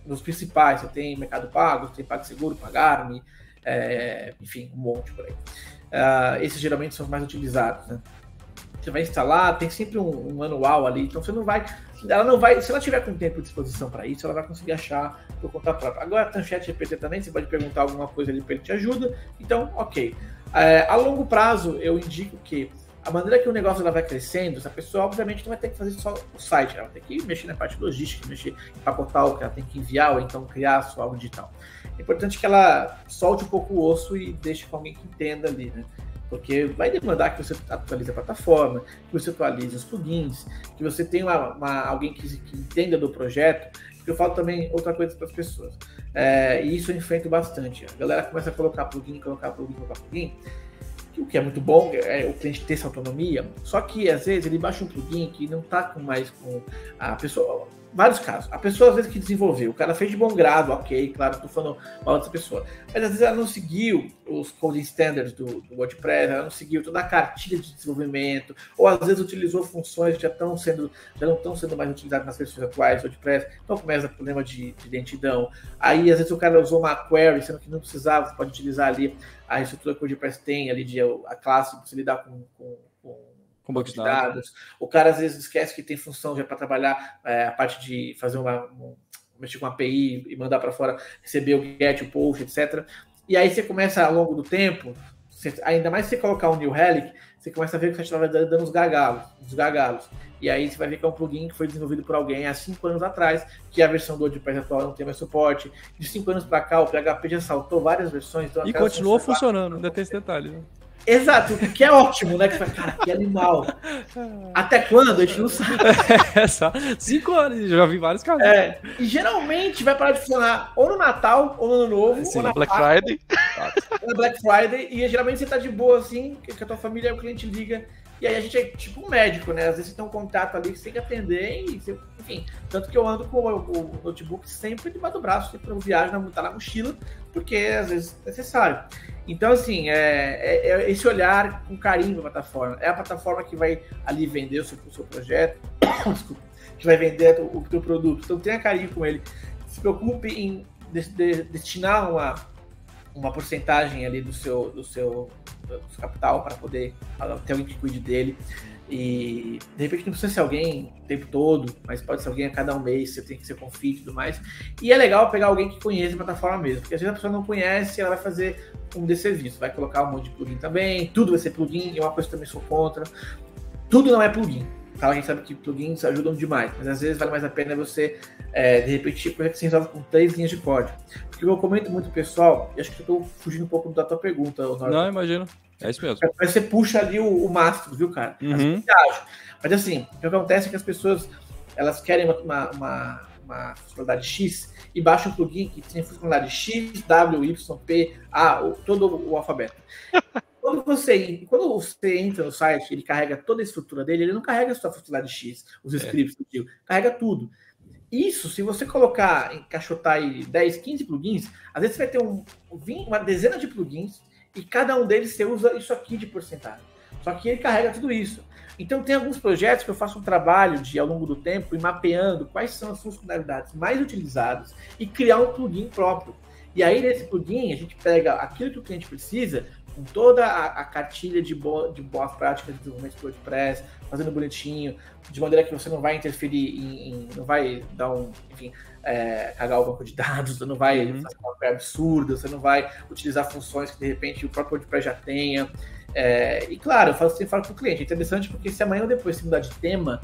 nos principais, você tem Mercado Pago, você tem PagSeguro, Pagar.me, enfim, um monte por aí. Esses geralmente são os mais utilizados, né? Você vai instalar, tem sempre um manual ali, então ela não vai, se ela tiver com tempo de disposição para isso, ela vai conseguir achar por conta própria. Agora tem o ChatGPT também, você pode perguntar alguma coisa ali para ele te ajuda, então ok. A longo prazo, eu indico que a maneira que o negócio ela vai crescendo, essa pessoa obviamente não vai ter que fazer só o site, ela vai ter que mexer na parte logística, mexer em empacotar o que ela tem que enviar, ou então criar algo digital. É importante que ela solte um pouco o osso e deixe com alguém que entenda ali, né? Porque vai demandar que você atualize a plataforma, que você atualize os plugins, que você tenha alguém que entenda do projeto. Porque eu falo também outra coisa para as pessoas. E isso eu enfrento bastante. A galera começa a colocar plugin, o que é muito bom, o cliente ter essa autonomia, só que às vezes ele baixa um plugin que não está mais com a pessoa. Vários casos. A pessoa, às vezes, que desenvolveu, o cara fez de bom grado, ok, claro, estou falando mal dessa pessoa. Mas, às vezes, ela não seguiu os coding standards do WordPress, ela não seguiu toda a cartilha de desenvolvimento, ou, às vezes, utilizou funções que já não estão sendo mais utilizadas nas versões atuais do WordPress, então começa o problema de lentidão. Aí, às vezes, o cara usou uma query, sendo que não precisava, você pode utilizar ali a estrutura que o WordPress tem, ali a classe, para você lidar com banco de dados. O cara às vezes esquece que tem função já para trabalhar a parte de fazer mexer com uma API e mandar para fora, receber o GET, o POST, etc. E aí você começa ao longo do tempo, ainda mais se você colocar um New Relic, você começa a ver que você está dando uns gargalos. E aí você vai ver que é um plugin que foi desenvolvido por alguém há 5 anos atrás, que a versão do WordPress atual não tem mais suporte. De 5 anos para cá, o PHP já saltou várias versões. Então e continuou funcionando, ainda tem esse detalhe, né? Exato, o que é ótimo, né? Que você fala, cara, que animal. Até quando? A gente não sabe. 5 anos, já vi vários casos. E geralmente vai parar de funcionar ou no Natal, ou no Ano Novo, ou na Black Friday. Ou na Black Friday, e geralmente você tá de boa assim, que a tua família, o cliente liga, E aí a gente é tipo um médico, né? Às vezes você tem um contato ali que você tem que atender, e você, enfim. Tanto que eu ando com o notebook sempre debaixo do braço, sempre eu viajo, tá na mochila, porque às vezes é necessário. Então, assim, é esse olhar com carinho para a plataforma. É a plataforma que vai ali vender o seu projeto, desculpa, que vai vender o teu produto. Então, tenha carinho com ele. Se preocupe em destinar uma porcentagem ali do seu capital para poder ter alguém que cuide dele. E de repente não precisa ser alguém o tempo todo, mas pode ser alguém a cada um mês, você tem que ser confio e tudo mais. E é legal pegar alguém que conhece a plataforma mesmo, porque às vezes a pessoa não conhece, ela vai fazer um desserviço, vai colocar um monte de plugin também, tudo vai ser plugin, e uma coisa que também sou contra, tudo não é plugin. Tá? A gente sabe que plugins ajudam demais, mas às vezes vale mais a pena você, de repente, coisa que você resolve com 3 linhas de código. Porque eu comento muito, pessoal, e acho que eu tô fugindo um pouco da tua pergunta, Norton. Não, imagino. É isso mesmo. Mas você puxa ali o mastro, viu, cara? Uhum. Mas assim, o que acontece é que as pessoas, elas querem uma funcionalidade X e baixam um plugin que tem funcionalidade X, W, Y, P, A, todo o alfabeto. Quando você entra no site, ele carrega toda a estrutura dele, ele não carrega só a funcionalidade X, os scripts, carrega tudo. Isso, se você colocar, encaixotar aí 10, 15 plugins, às vezes você vai ter uma dezena de plugins e cada um deles você usa isso aqui de porcentagem. Só que ele carrega tudo isso. Então tem alguns projetos que eu faço um trabalho ao longo do tempo, e mapeando quais são as funcionalidades mais utilizadas e criar um plugin próprio. E aí nesse plugin a gente pega aquilo que o cliente precisa, com toda a cartilha de boas práticas de desenvolvimento de WordPress, fazendo bonitinho, de maneira que você não vai interferir não vai dar cagar o banco de dados, você não vai fazer uma coisa absurda, você não vai utilizar funções que de repente o próprio WordPress já tenha. E claro, eu sempre falo para o cliente, é interessante porque se amanhã ou depois você mudar de tema,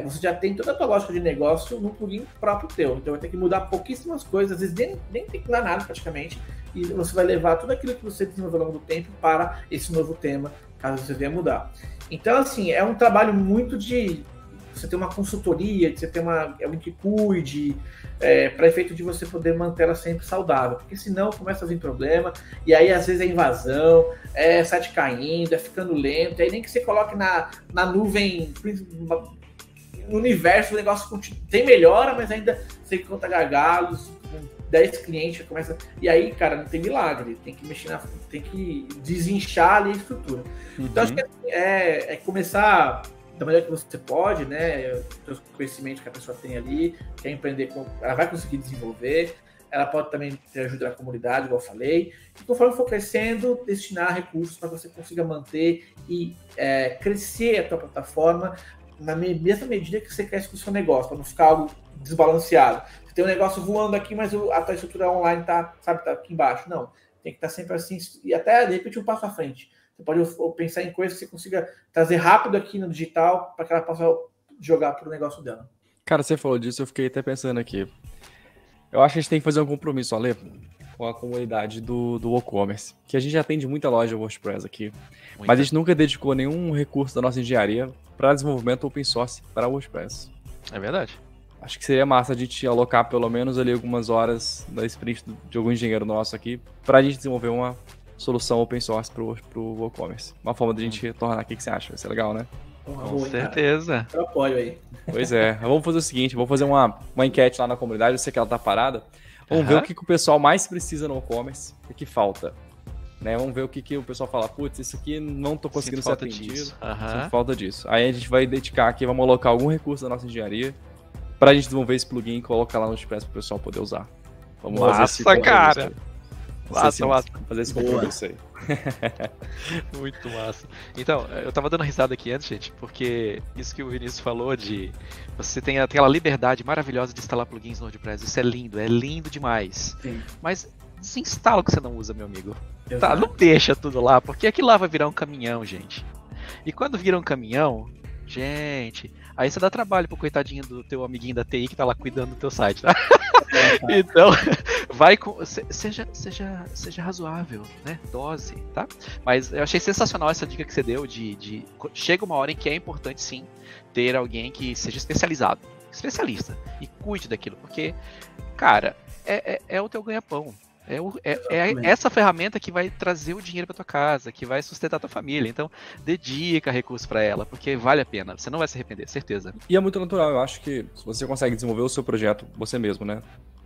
você já tem toda a tua lógica de negócio no plugin próprio teu. Então vai ter que mudar pouquíssimas coisas, às vezes nem tem que mudar nada praticamente, e você vai levar tudo aquilo que você desenvolveu ao longo do tempo para esse novo tema, caso você venha mudar. Então, assim, é um trabalho muito de você ter uma consultoria, de você ter alguém que cuide, para efeito de você poder manter ela sempre saudável, porque senão começa a vir problema, e aí às vezes é invasão, site caindo, ficando lento, e aí nem que você coloque na nuvem, no universo, o negócio tem melhora, mas ainda você encontra gargalos, 10 clientes, começa. E aí, cara, não tem milagre, tem que mexer tem que desinchar ali a estrutura. Então, acho que é começar da maneira que você pode, né? O conhecimento que a pessoa tem ali, quer empreender, ela vai conseguir desenvolver, ela pode também ter ajuda da comunidade, igual eu falei, e conforme for crescendo, destinar recursos para que você consiga manter e crescer a tua plataforma na mesma medida que você cresce com o seu negócio, para não ficar algo desbalanceado. Você tem um negócio voando aqui, mas a tua estrutura online tá aqui embaixo. Não, tem que estar sempre assim, e até, de repente, um passo à frente. Você pode pensar em coisas que você consiga trazer rápido aqui no digital, para que ela possa jogar para o negócio dela. Cara, você falou disso, eu fiquei até pensando aqui. Eu acho que a gente tem que fazer um compromisso, Ale, com a comunidade do WooCommerce, que a gente atende muita loja WordPress aqui, mas a gente nunca dedicou nenhum recurso da nossa engenharia para desenvolvimento open source para WordPress. É verdade. Acho que seria massa a gente alocar pelo menos ali algumas horas da sprint de algum engenheiro nosso aqui para a gente desenvolver uma solução open source para o WooCommerce. Uma forma de a gente retornar aqui, o que você acha? Vai ser legal, né? Com certeza. Eu apoio aí. Pois é. Vamos fazer o seguinte, vamos fazer uma enquete lá na comunidade, eu sei que ela tá parada. Vamos ver o que o pessoal mais precisa no WooCommerce e o que falta. Né? Vamos ver o que o pessoal fala, putz, isso aqui não tô conseguindo ser atendido. Sinto falta disso. Aí a gente vai dedicar aqui, vamos alocar algum recurso da nossa engenharia pra gente desenvolver esse plugin e colocar lá no WordPress pro pessoal poder usar. Vamos fazer esse cara! Massa. Fazer esse compromisso aí. Muito massa. Então, eu tava dando risada aqui antes, gente, porque isso que o Vinícius falou de você tem aquela liberdade maravilhosa de instalar plugins no WordPress, isso é lindo demais. Sim. Mas desinstala o que você não usa, meu amigo. Tá, não deixa tudo lá, porque aquilo lá vai virar um caminhão, gente. E quando vira um caminhão, gente, aí você dá trabalho pro coitadinho do teu amiguinho da TI que tá lá cuidando do teu site, tá? Então, vai com. Seja razoável, né? Dose, tá? Mas eu achei sensacional essa dica que você deu de chega uma hora em que é importante sim ter alguém que seja especialista e cuide daquilo, porque, cara, é o teu ganha-pão. É essa ferramenta que vai trazer o dinheiro para tua casa, que vai sustentar tua família. Então, dedica recurso para ela, porque vale a pena. Você não vai se arrepender, certeza. E é muito natural. Eu acho que você consegue desenvolver o seu projeto você mesmo, né?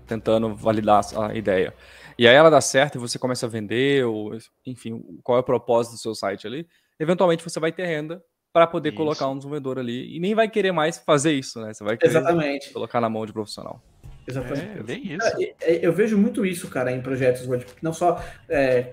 Tentando validar a ideia. E aí ela dá certo e você começa a vender, ou enfim, qual é o propósito do seu site ali. Eventualmente você vai ter renda para poder colocar um desenvolvedor ali e nem vai querer mais fazer isso, né? Você vai querer colocar na mão de profissional. Exatamente. Bem isso. Eu vejo muito isso, cara, em projetos WordPress, não só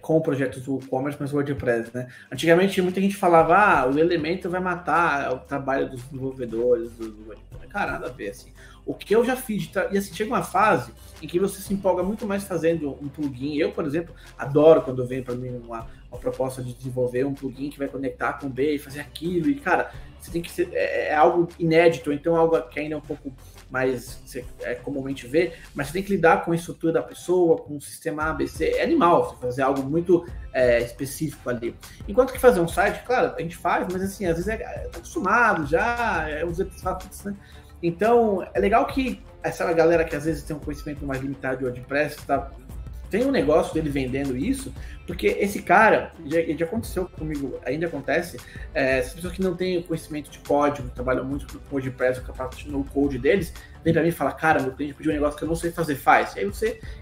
com projetos do e-commerce, mas WordPress, né? Antigamente, muita gente falava, o Elementor vai matar o trabalho dos desenvolvedores do WordPress. Cara, nada a ver, assim. O que eu já fiz, e assim, chega uma fase em que você se empolga muito mais fazendo um plugin. Eu, por exemplo, adoro quando vem para mim uma proposta de desenvolver um plugin que vai conectar com o B e fazer aquilo, e, cara, você tem que ser, é algo inédito, então algo que ainda é um pouco mais você comumente vê, mas você tem que lidar com a estrutura da pessoa, com o sistema ABC, é animal você fazer algo muito específico ali. Enquanto que fazer um site, claro, a gente faz, mas assim, às vezes tá acostumado já, usa esses, né? Então, é legal que essa galera que às vezes tem um conhecimento mais limitado de WordPress, tem um negócio dele vendendo isso, porque esse cara, já aconteceu comigo, ainda acontece, as pessoas que não têm conhecimento de código, trabalham muito com o WordPress, com a parte no code deles, vem pra mim e fala, cara, meu cliente pediu um negócio que eu não sei fazer, faz. E aí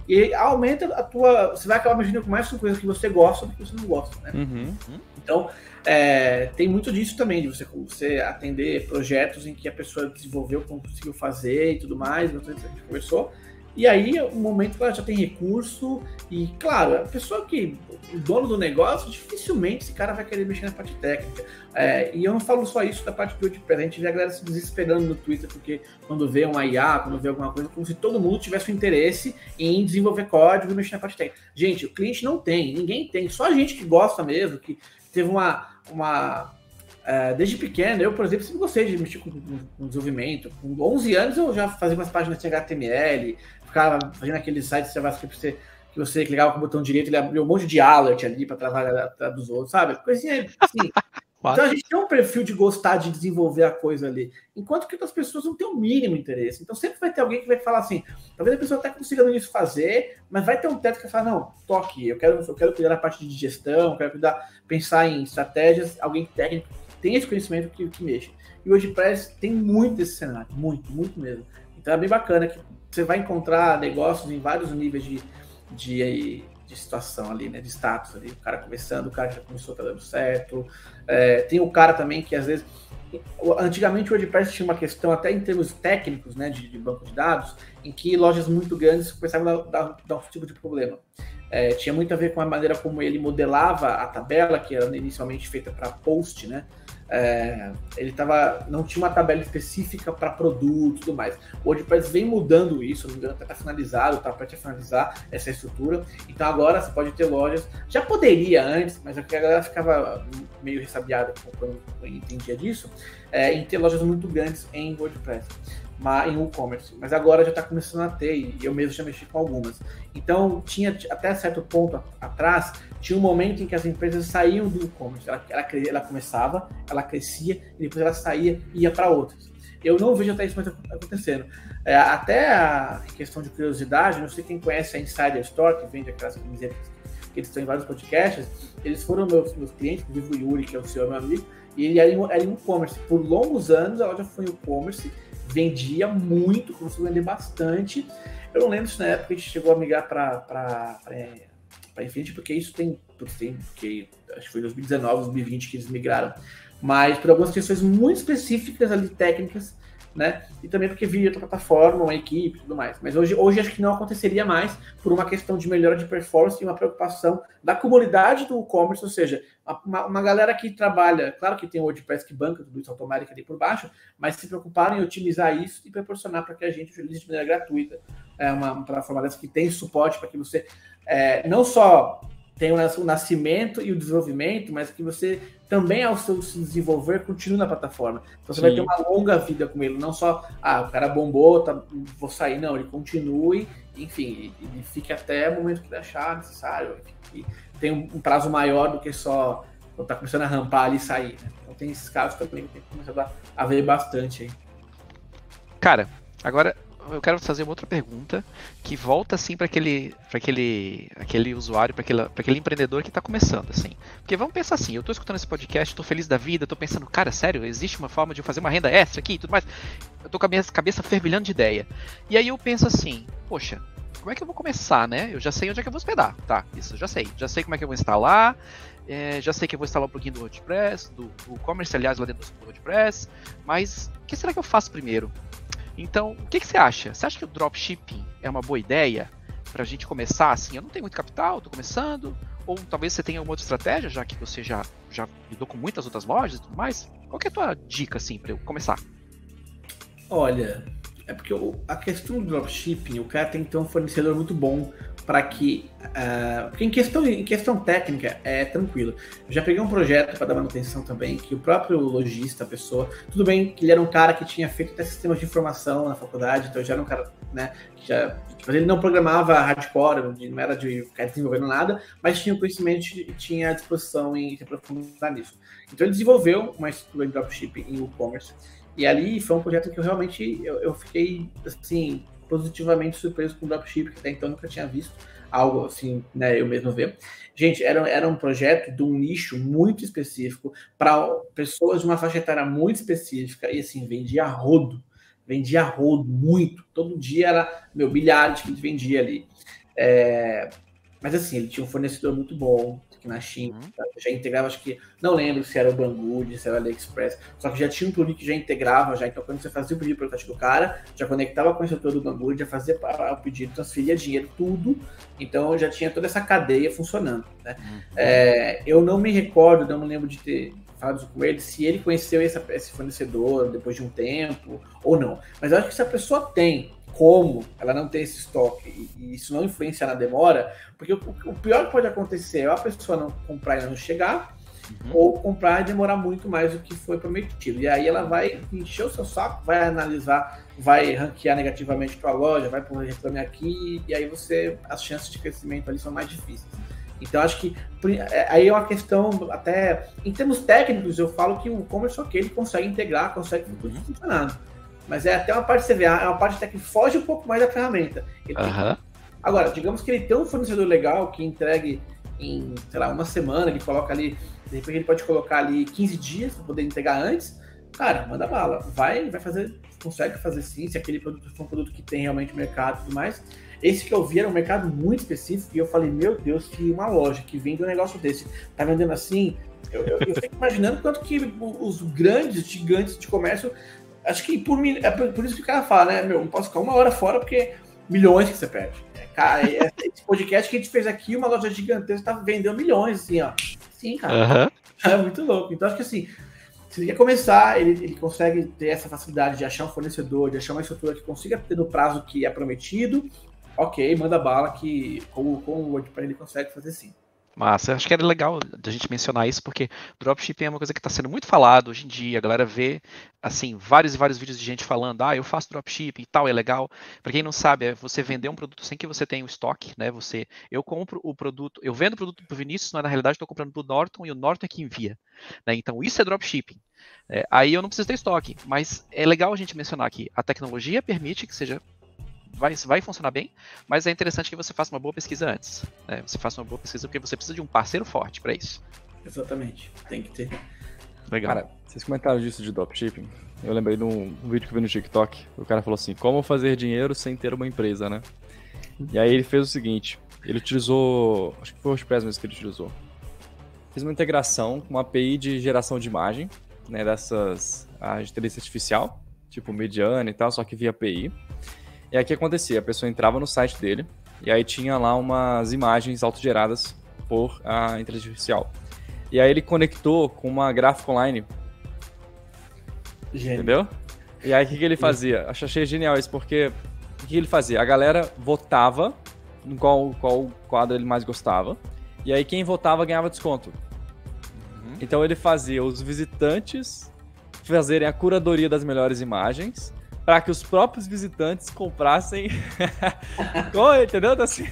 e aumenta a tua, você vai acabar imaginando com mais coisas que você gosta do que você não gosta, né? Então, tem muito disso também, de você atender projetos em que a pessoa desenvolveu, conseguiu fazer e tudo mais, a gente conversou. E aí, um momento que ela já tem recurso, e claro, a pessoa o dono do negócio, dificilmente esse cara vai querer mexer na parte técnica. E eu não falo só isso da parte do WordPress, a gente vê a galera se desesperando no Twitter, porque quando vê uma IA, quando vê alguma coisa, como se todo mundo tivesse um interesse em desenvolver código e mexer na parte técnica. Gente, o cliente não tem, ninguém tem, só a gente que gosta mesmo, que teve desde pequeno, eu, por exemplo, sempre gostei de mexer com desenvolvimento. Com 11 anos eu já fazia umas páginas de HTML, ficava fazendo aqueles sites de JavaScript que você clicava com o botão direito, ele abriu um monte de alert ali para travar dos outros, sabe? Coisinha assim. Então a gente tem um perfil de gostar de desenvolver a coisa ali, enquanto que outras pessoas não têm o mínimo interesse. Então sempre vai ter alguém que vai falar assim, talvez a pessoa até consiga no início fazer, mas vai ter um teto que vai falar, não, tô aqui, eu quero cuidar da parte de gestão, quero pensar em estratégias, alguém técnico tem esse conhecimento que mexe. E o WordPress tem muito esse cenário, muito, muito mesmo. Então é bem bacana que você vai encontrar negócios em vários níveis de situação ali, né, de status ali, o cara começando, o cara já começou, tá dando certo, tem o cara também que às vezes, antigamente o WordPress tinha uma questão até em termos técnicos, né, de banco de dados, em que lojas muito grandes começavam a dar um tipo de problema. Tinha muito a ver com a maneira como ele modelava a tabela, que era inicialmente feita para post, né? Ele não tinha uma tabela específica para produto e tudo mais. O WordPress vem mudando isso, não me engano, está finalizado, está para finalizar essa estrutura. Então agora você pode ter lojas, já poderia antes, mas a galera ficava meio ressabiada quando entendia disso, em ter lojas muito grandes em WordPress, em e-commerce, mas agora já está começando a ter, e eu mesmo já mexi com algumas. Então, tinha até certo ponto atrás, tinha um momento em que as empresas saíam do e-commerce, ela começava, ela crescia, e depois ela saía e ia para outras. Eu não vejo até isso mais acontecendo. Até a questão de curiosidade, não sei quem conhece a Insider Store, que vende aquelas camisetas que eles estão em vários podcasts, eles foram meus clientes, inclusive o Yuri, que é o seu meu amigo, e ele era em e-commerce. Por longos anos, a loja foi em e-commerce, vendia muito, começou a vender bastante. Eu não lembro se na época a gente chegou a migrar para Infinity, porque isso tem, porque acho que foi em 2019, 2020 que eles migraram, mas por algumas questões muito específicas ali, técnicas, né? E também porque via outra plataforma, uma equipe e tudo mais. Mas hoje acho que não aconteceria mais por uma questão de melhora de performance e uma preocupação da comunidade do e-commerce, ou seja, uma galera que trabalha, claro que tem o WordPress que banca tudo isso automático ali por baixo, mas se preocuparam em otimizar isso e proporcionar para que a gente utilize de maneira gratuita uma plataforma dessa que tem suporte para que você não só tenha o nascimento e o desenvolvimento, mas que você também, ao seu se desenvolver, continue na plataforma. Então você vai ter uma longa vida com ele, não só, o cara bombou, vou sair, não, ele continue, enfim, ele fique até o momento que ele achar necessário, enfim, e tem um prazo maior do que só quando tá começando a rampar ali e sair, né? Então tem esses casos também que tem que começar a ver bastante aí. Cara, agora eu quero fazer uma outra pergunta que volta assim para aquele usuário, para aquele empreendedor que está começando, assim. Porque vamos pensar assim, eu estou escutando esse podcast, estou feliz da vida, estou pensando, cara, sério, existe uma forma de eu fazer uma renda extra aqui e tudo mais. Eu estou com a minha cabeça fervilhando de ideia. E aí eu penso assim, poxa, como é que eu vou começar, né? Eu já sei onde é que eu vou hospedar, tá? Isso eu já sei. Já sei como é que eu vou instalar. Já sei que eu vou instalar um plugin do WordPress, do WooCommerce, aliás, lá dentro do WordPress. Mas o que será que eu faço primeiro? Então, o que você acha? Você acha que o dropshipping é uma boa ideia pra gente começar assim? Eu não tenho muito capital, tô começando. Ou talvez você tenha alguma outra estratégia, já que você já lidou com muitas outras lojas e tudo mais. Qual que é a tua dica, assim, pra eu começar? Olha, é porque a questão do dropshipping, o cara tem que ter um fornecedor muito bom para que... porque em questão técnica é tranquilo. Eu já peguei um projeto para dar manutenção também, que o próprio lojista, a pessoa... Tudo bem que ele era um cara que tinha feito até sistemas de informação na faculdade, então já era um cara, né, que já... Mas ele não programava hardcore, não era de ficar desenvolvendo nada, mas tinha o conhecimento e tinha a disposição em se aprofundar nisso. Então ele desenvolveu uma estrutura de dropshipping em WooCommerce. E ali foi um projeto que eu realmente eu fiquei, assim, positivamente surpreso com o dropshipping, que até então eu nunca tinha visto algo assim, né, eu mesmo ver. Gente, era um projeto de um nicho muito específico, para pessoas de uma faixa etária muito específica, e assim, vendia rodo, muito. Todo dia era, milhares que ele vendia ali. Mas assim, ele tinha um fornecedor muito bom, aqui na China, já integrava, acho que, não lembro se era o Banggood, se era o AliExpress, só que já tinha um plugin que já integrava, então quando você fazia o pedido pelo site do cara, já conectava com o setor do Banggood, já fazia o pedido, transferia dinheiro, tudo, então já tinha toda essa cadeia funcionando, né? Eu não me recordo, não me lembro de ter falado com ele, se ele conheceu esse fornecedor depois de um tempo, ou não, mas eu acho que se a pessoa tem como ela não tem esse estoque e isso não influencia na demora, porque o pior que pode acontecer é a pessoa não comprar e não chegar, ou comprar e demorar muito mais do que foi prometido. E aí ela vai encher o seu saco, vai analisar, vai ranquear negativamente para a loja, vai pôr reclame aqui, e aí as chances de crescimento ali são mais difíceis. Então acho que aí é uma questão, até em termos técnicos, eu falo que o e-commerce ele consegue integrar, consegue tudo funcionando. Mas é até uma parte CVA, é uma parte até que foge um pouco mais da ferramenta. Agora, digamos que ele tem um fornecedor legal que entregue em, sei lá, uma semana, ele coloca ali, de repente ele pode colocar ali 15 dias para poder entregar antes. Cara, manda bala. Vai fazer, consegue fazer sim, se aquele produto for um produto que tem realmente mercado e tudo mais. Esse que eu vi era um mercado muito específico e eu falei, meu Deus, que uma loja que vende um negócio desse, tá vendendo assim? Eu fico imaginando quanto que os grandes, gigantes de comércio... Acho que por isso que o cara fala, né? Não posso ficar uma hora fora porque milhões que você perde. Cara, esse podcast que a gente fez aqui, uma loja gigantesca, tá vendendo milhões, assim, ó. Sim, cara. É muito louco. Então, acho que assim, se ele quer começar, ele consegue ter essa facilidade de achar um fornecedor, de achar uma estrutura que consiga ter no prazo que é prometido, ok, manda bala que com o WordPress ele consegue fazer sim. Mas acho que era legal a gente mencionar isso, porque dropshipping é uma coisa que está sendo muito falado hoje em dia. A galera vê, assim, vários e vários vídeos de gente falando, eu faço dropshipping e tal, é legal. Para quem não sabe, é você vender um produto sem que você tenha o estoque, né? Eu compro o produto, eu vendo o produto para o Vinícius, mas na realidade estou comprando para o Norton e o Norton é que envia, né? Então isso é dropshipping. Aí eu não preciso ter estoque, mas é legal a gente mencionar que a tecnologia permite que seja... Vai funcionar bem, mas é interessante que você faça uma boa pesquisa antes, né? Você faça uma boa pesquisa porque você precisa de um parceiro forte para isso. Exatamente, tem que ter. Legal. Cara, vocês comentaram disso de dropshipping. Eu lembrei de um vídeo que eu vi no TikTok. O cara falou assim, como fazer dinheiro sem ter uma empresa, né? E aí ele fez o seguinte, ele utilizou, acho que foi o WordPress mesmo que ele utilizou. Fez uma integração com uma API de geração de imagem, né, a inteligência artificial, tipo Midjourney e tal, só que via API. E aí o que acontecia? A pessoa entrava no site dele e aí tinha lá umas imagens autogeradas por a inteligência artificial. E aí ele conectou com uma gráfica online. Gênio. Entendeu? E aí o que ele fazia? Achei genial isso, porque o que ele fazia? A galera votava em qual quadro ele mais gostava. E aí quem votava ganhava desconto. Então ele fazia os visitantes fazerem a curadoria das melhores imagens para que os próprios visitantes comprassem. Entendeu? Então, assim,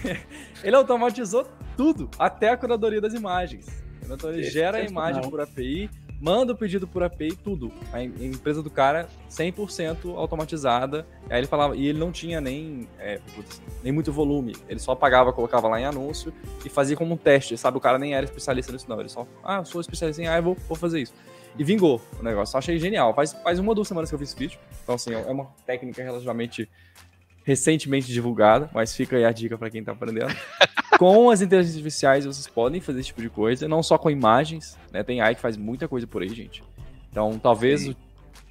ele automatizou tudo, até a curadoria das imagens. Então ele gera a imagem por API, manda o pedido por API, tudo. A empresa do cara, 100% automatizada. Aí ele falava, e ele não tinha nem muito volume. Ele só pagava, colocava lá em anúncio e fazia como um teste, sabe? O cara nem era especialista nisso, não. Ele só, eu sou especialista em eu vou fazer isso. E vingou o negócio. Eu achei genial. Faz 1 ou 2 semanas que eu fiz esse vídeo. Então, assim, é uma técnica relativamente recentemente divulgada, mas fica aí a dica para quem tá aprendendo. Com as inteligências artificiais, vocês podem fazer esse tipo de coisa, não só com imagens, né? Tem AI que faz muita coisa por aí, gente. Então, talvez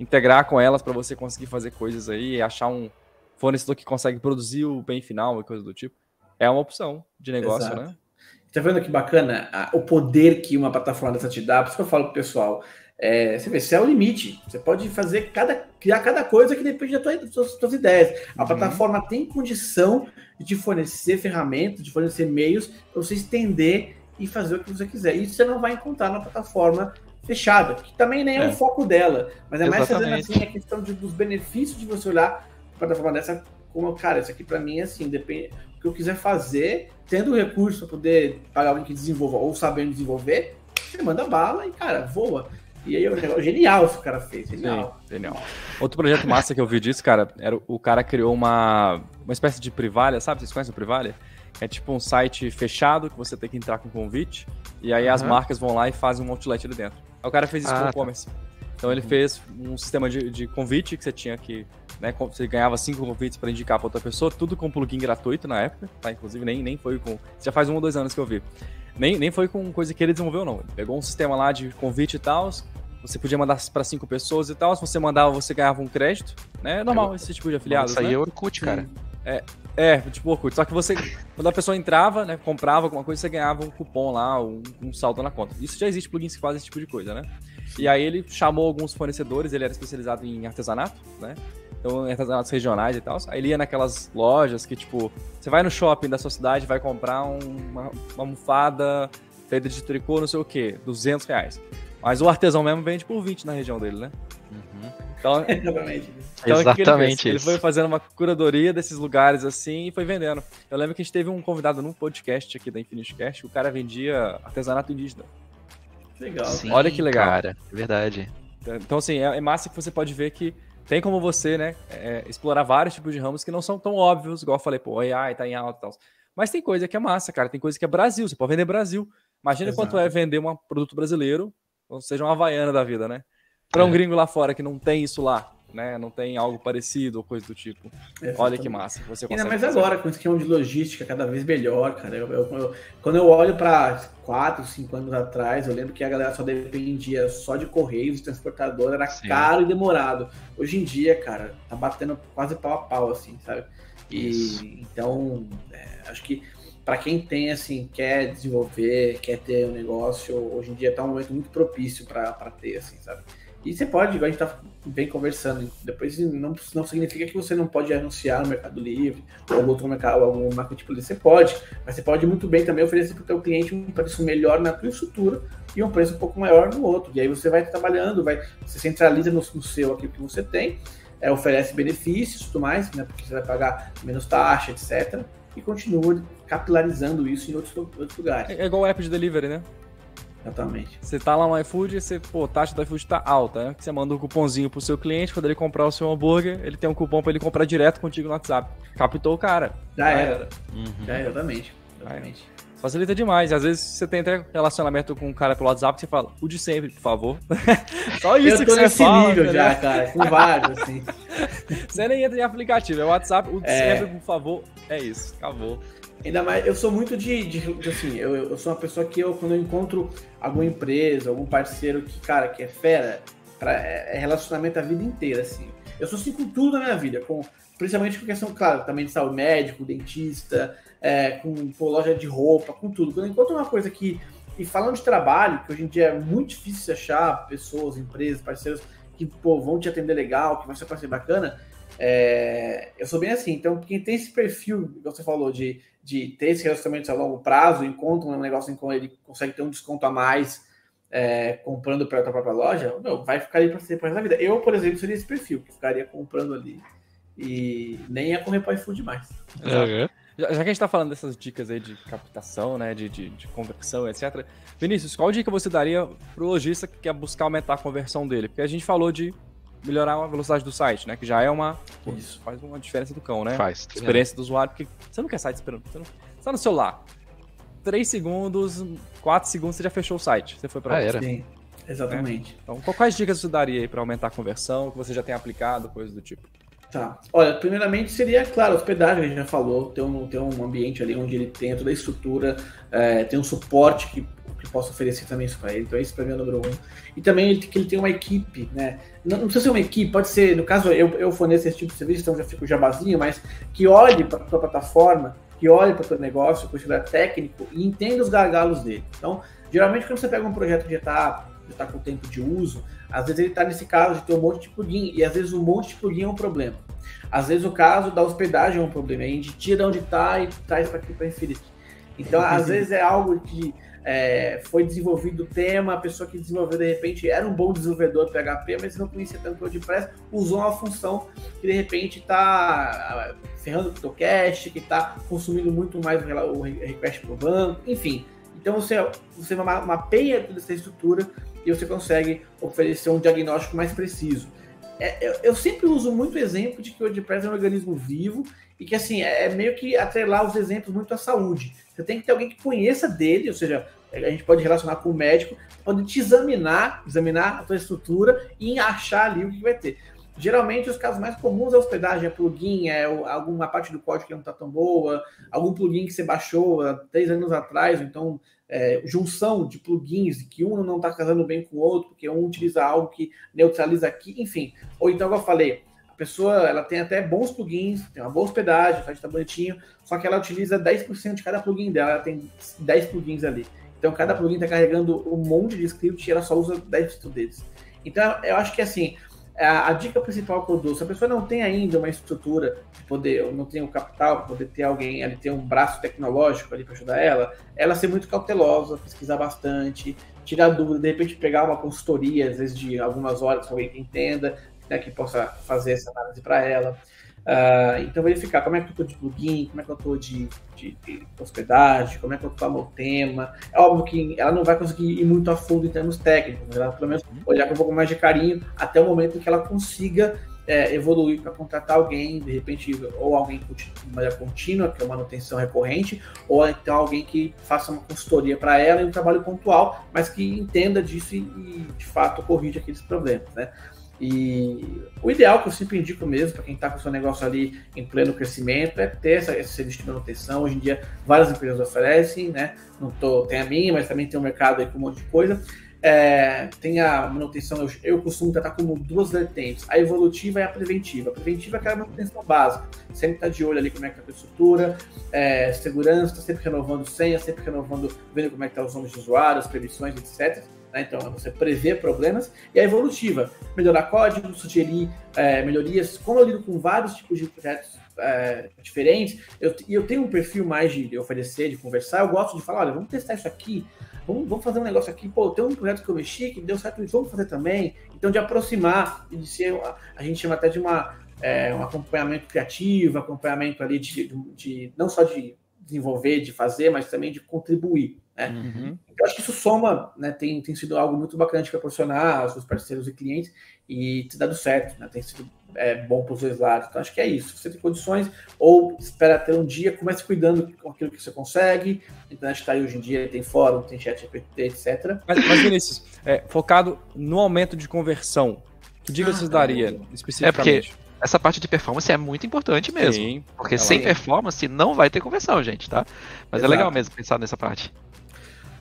integrar com elas para você conseguir fazer coisas aí e achar um fornecedor que consegue produzir o bem final e coisa do tipo. É uma opção de negócio, Exato. né? Tá vendo que bacana o poder que uma plataforma dessa te dá? Por isso que eu falo pro pessoal. Você vê, é o limite. Você pode fazer criar cada coisa que depende das suas ideias. A plataforma tem condição de te fornecer ferramentas, de fornecer meios para você estender e fazer o que você quiser. Isso você não vai encontrar na plataforma fechada, que também nem é o foco dela. Mas é mais fazendo assim a questão dos benefícios de você olhar a plataforma dessa como, cara, isso aqui para mim é assim, depende do que eu quiser fazer, tendo o recurso para poder pagar alguém que desenvolva ou sabendo desenvolver, você manda bala e, cara, voa. E aí é genial isso que o cara fez, genial. Sim, genial. Outro projeto massa que eu vi disso, cara, o cara criou uma espécie de Privalia, sabe? Vocês conhecem o Privalia? É tipo um site fechado que você tem que entrar com convite, e aí as marcas vão lá e fazem um outlet ali dentro. Aí o cara fez isso com o e-commerce. Então ele fez um sistema de convite que você tinha que, né, você ganhava 5 convites para indicar para outra pessoa, tudo com plugin gratuito na época, tá? Inclusive nem foi com... Já faz 1 ou 2 anos que eu vi. Nem foi com coisa que ele desenvolveu, não. Ele pegou um sistema lá de convite e tal, você podia mandar para 5 pessoas e tal, se você mandava, você ganhava um crédito, né? É normal esse tipo de afiliados, isso aí é Orkut, cara. Tipo Orkut. Só que quando a pessoa entrava, né, comprava alguma coisa, você ganhava um cupom lá, um saldo na conta. Isso já existe plugins que fazem esse tipo de coisa, né? E aí ele chamou alguns fornecedores, ele era especializado em artesanato, né? Então, artesanatos regionais e tal. Aí ele ia naquelas lojas que, tipo, você vai no shopping da sua cidade, vai comprar uma almofada feita de tricô, não sei o quê, R$200. Mas o artesão mesmo vende por 20 na região dele, né? Então, exatamente ele foi fazendo uma curadoria desses lugares assim e foi vendendo. Eu lembro que a gente teve um convidado num podcast aqui da Infinity Cast, o cara vendia artesanato indígena. Legal. Sim, olha que legal. Cara, é verdade. Então, assim, é massa que você pode ver que tem como você, né, explorar vários tipos de ramos que não são tão óbvios, igual eu falei, pô, AI tá em alta e tal. Mas tem coisa que é massa, cara. Tem coisa que é Brasil, você pode vender Brasil. Imagina quanto é vender um produto brasileiro, ou seja, uma Havaiana da vida, né? Para um gringo lá fora que não tem isso lá, né? Não tem algo parecido ou coisa do tipo. Exatamente. Olha que massa. Você consegue. Ainda mais agora, com o esquema de logística cada vez melhor, cara. Quando eu olho para 4, 5 anos atrás, eu lembro que a galera só dependia só de correios, transportador, era caro e demorado. Hoje em dia, cara, tá batendo quase pau a pau, assim, sabe? Então, acho que para quem tem, assim, quer desenvolver, quer ter um negócio, hoje em dia tá um momento muito propício para ter, assim, sabe? E você pode, igual a gente tá bem conversando, depois não significa que você não pode anunciar no Mercado Livre ou outro mercado, algum marketplace, você pode, mas você pode muito bem também oferecer para o teu cliente um preço melhor na tua estrutura e um preço um pouco maior no outro. E aí você vai trabalhando, você centraliza no seu aquilo que você tem, oferece benefícios e tudo mais, né, porque você vai pagar menos taxa, etc. E continua capilarizando isso em outros lugares. É igual o app de delivery, né? Exatamente. Você tá lá no iFood e a taxa do iFood tá alta, né? Você manda um cupomzinho pro seu cliente, quando ele comprar o seu hambúrguer, ele tem um cupom pra ele comprar direto contigo no WhatsApp. Captou o cara. Já era. Exatamente. Facilita demais. Às vezes você tem até relacionamento com um cara pelo WhatsApp, você fala, o de sempre, por favor. Só isso que você fala. Eu tô nesse nível já, cara, com vários, assim. Você nem entra em aplicativo, é o WhatsApp, o de sempre, por favor, é isso, acabou. Ainda mais, eu sou muito assim, eu sou uma pessoa que quando eu encontro alguma empresa, algum parceiro que é fera, é relacionamento a vida inteira, assim. Eu sou assim com tudo na minha vida, principalmente com questão, claro, também de saúde, médico, dentista, com loja de roupa, com tudo. Quando eu encontro uma coisa e falando de trabalho, que hoje em dia é muito difícil achar pessoas, empresas, parceiros que vão te atender legal, que vai ser parceiro bacana, eu sou bem assim. Então, quem tem esse perfil, que você falou, de ter esse relacionamento a longo prazo, encontra um negócio em que ele consegue ter um desconto a mais comprando para a própria loja, vai ficar ali para você por resto da vida. Eu, por exemplo, seria esse perfil, que ficaria comprando ali e nem ia correr para iFood mais. Já que a gente tá falando dessas dicas aí de captação, né, de conversão, etc. Vinícius, qual dica você daria pro lojista que quer buscar aumentar a conversão dele? Porque a gente falou de melhorar a velocidade do site, né, que já é isso faz uma diferença do cão, né? Faz. Experiência do usuário, porque você não quer site esperando, você tá no celular. 3 segundos, 4 segundos, você já fechou o site. Você foi pra era. Sim, exatamente. Né? Então, quais dicas você daria aí para aumentar a conversão, que você já tem aplicado, coisas do tipo? Tá. Olha, primeiramente seria, claro, hospedagem, a gente já falou, ter um ambiente ali onde ele tenha toda a estrutura, tem um suporte que possa oferecer também isso para ele. Então, esse para mim é o número 1. E também que ele tenha uma equipe, né? Não precisa ser uma equipe, pode ser, no caso, eu forneço esse tipo de serviço, então já fico jabazinho, mas que olhe para a tua plataforma, que olhe para o teu negócio, com esse técnico e entenda os gargalos dele. Então, geralmente, quando você pega um projeto que já está com tempo de uso, às vezes ele está nesse caso de ter um monte de plugin, e às vezes um monte de plugin é um problema. Às vezes o caso da hospedagem é um problema, a gente tira onde está e traz para aqui para Infinity. Então, às vezes é algo que foi desenvolvido o tema, a pessoa que desenvolveu, de repente, era um bom desenvolvedor PHP, mas não conhecia tanto o WordPress, usou uma função que, de repente, está ferrando com o teu cache, que está consumindo muito mais o request para o banco, enfim. Então, você mapeia toda essa estrutura e você consegue oferecer um diagnóstico mais preciso. Eu sempre uso muito exemplo de que o WordPress é um organismo vivo e que, assim, é meio que atrelar os exemplos muito à saúde. Você tem que ter alguém que conheça dele, ou seja, a gente pode relacionar com o médico, pode te examinar a tua estrutura e achar ali o que vai ter. Geralmente, os casos mais comuns é hospedagem, é plugin, alguma parte do código que não está tão boa, algum plugin que você baixou há 3 anos atrás, então junção de plugins que um não está casando bem com o outro, porque um utiliza algo que neutraliza aqui, enfim. Ou então, como eu falei, a pessoa ela tem até bons plugins, tem uma boa hospedagem, o site está bonitinho, só que ela utiliza 10% de cada plugin dela, ela tem 10 plugins ali. Então, cada plugin está carregando um monte de script e ela só usa 10% deles. Então, eu acho que, assim, a dica principal que eu dou, se a pessoa não tem ainda uma estrutura de poder, não tem o capital para poder ter alguém ali, ter um braço tecnológico ali para ajudar ela ser muito cautelosa, pesquisar bastante, tirar dúvida, de repente pegar uma consultoria, às vezes de algumas horas, com alguém que entenda, né, que possa fazer essa análise para ela. Então, verificar como é que eu estou de plugin, como é que eu estou de hospedagem, como é que eu estou no tema. É óbvio que ela não vai conseguir ir muito a fundo em termos técnicos, mas ela pelo menos olhar com um pouco mais de carinho até o momento em que ela consiga evoluir para contratar alguém, de repente, ou alguém de maneira contínua, que é uma manutenção recorrente, ou então alguém que faça uma consultoria para ela e um trabalho pontual, mas que entenda disso e de fato, corrija aqueles problemas, né? E o ideal que eu sempre indico mesmo para quem está com o seu negócio ali em pleno crescimento é ter esse serviço de manutenção. Hoje em dia várias empresas oferecem, né? Tem a minha, mas também tem um mercado aí com um monte de coisa. Tem a manutenção, eu costumo tratar como 2 vertentes, a evolutiva e a preventiva. A preventiva é aquela manutenção básica, sempre está de olho ali como é que está a estrutura, segurança, está sempre renovando senha, sempre renovando, vendo como é que está os nomes de usuários, permissões, etc. Então, você prever problemas. E a evolutiva, melhorar código, sugerir melhorias. Como eu lido com vários tipos de projetos diferentes, eu tenho um perfil mais de oferecer, de conversar, eu gosto de falar, olha, vamos testar isso aqui, vamos fazer um negócio aqui, pô, tem um projeto que eu mexi, que deu certo, vamos fazer também. Então, de aproximar, e de ser, a gente chama até de um acompanhamento criativo, acompanhamento ali de não só de desenvolver, de fazer, mas também de contribuir, né? Uhum. Eu acho que isso soma, né? Tem sido algo muito bacana de proporcionar aos seus parceiros e clientes e tem dado certo, né? Tem sido bom para os dois lados. Então, acho que é isso. Se você tem condições ou espera ter um dia, comece cuidando com aquilo que você consegue. A internet está aí hoje em dia, tem fórum, tem chat GPT, etc. Mas Vinícius, focado no aumento de conversão, que dica você daria especificamente? Porque essa parte de performance é muito importante mesmo. Sim, porque sem performance não vai ter conversão, gente, tá? Mas Exato. É legal mesmo pensar nessa parte.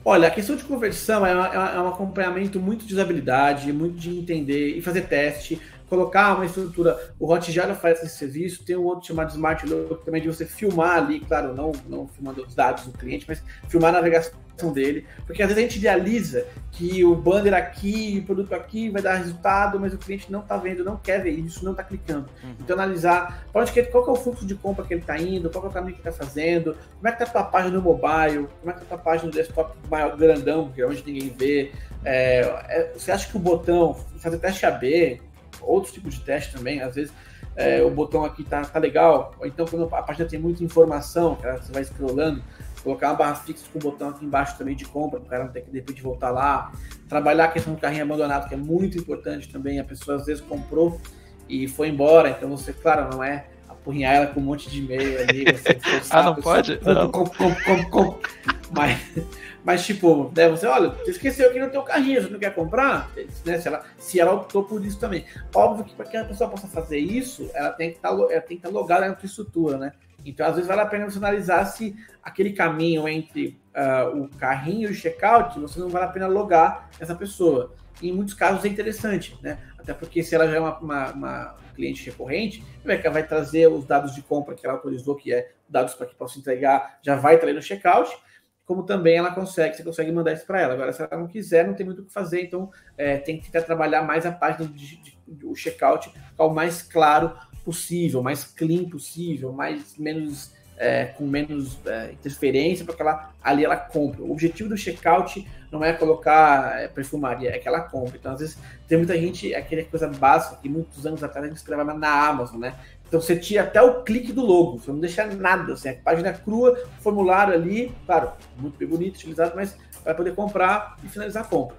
Olha, a questão de conversão é um acompanhamento muito de usabilidade, muito de entender e fazer teste, colocar uma estrutura. O Hotjar faz esse serviço, tem um outro chamado Smart Look também, de você filmar ali, claro, não filmando os dados do cliente, mas filmar a navegação dele, porque às vezes a gente idealiza que o banner aqui, o produto aqui vai dar resultado, mas o cliente não está vendo, não quer ver isso, não está clicando. Então analisar qual que é o fluxo de compra que ele está indo, qual que é o caminho que está fazendo, como é que está a tua página no mobile, como é que está a tua página no desktop maior, grandão, que é onde ninguém vê. Você acha que o botão, fazer teste AB, outros tipos de teste também, às vezes o botão aqui tá legal, ou então quando a página tem muita informação, cara, você vai scrollando, colocar uma barra fixa com o botão aqui embaixo também de compra, para o cara não ter que de repente voltar lá, trabalhar a questão do carrinho abandonado, que é muito importante também, a pessoa às vezes comprou e foi embora, então você, claro, não é apurrinhar ela com um monte de e-mail ali, você ah, não pode? Mas tipo, né, você, olha, você esqueceu aqui no teu carrinho, você não quer comprar? Né, se ela optou por isso também. Óbvio que para que a pessoa possa fazer isso, ela tem que estar logada na infraestrutura, né? Então, às vezes, vale a pena você analisar se aquele caminho entre o carrinho e o checkout, você não vale a pena logar essa pessoa. E, em muitos casos é interessante, né? Até porque se ela já é uma cliente recorrente, ela vai trazer os dados de compra que ela autorizou, que é dados para que possa entregar, já vai estar ali no checkout, como também você consegue mandar isso para ela. Agora, se ela não quiser, não tem muito o que fazer, então tem que tentar trabalhar mais a página do checkout, ficar o mais claro possível, mais clean possível, com menos interferência, para que ela compre. O objetivo do checkout não é colocar perfumaria, é que ela compre. Então, às vezes, tem muita gente, aquela coisa básica, que muitos anos atrás a gente escrevava na Amazon, né? Então, você tira até o clique do logo, você não deixa nada, assim, a página crua, formulário ali, claro, muito bem bonito, utilizado, mas vai poder comprar e finalizar a compra.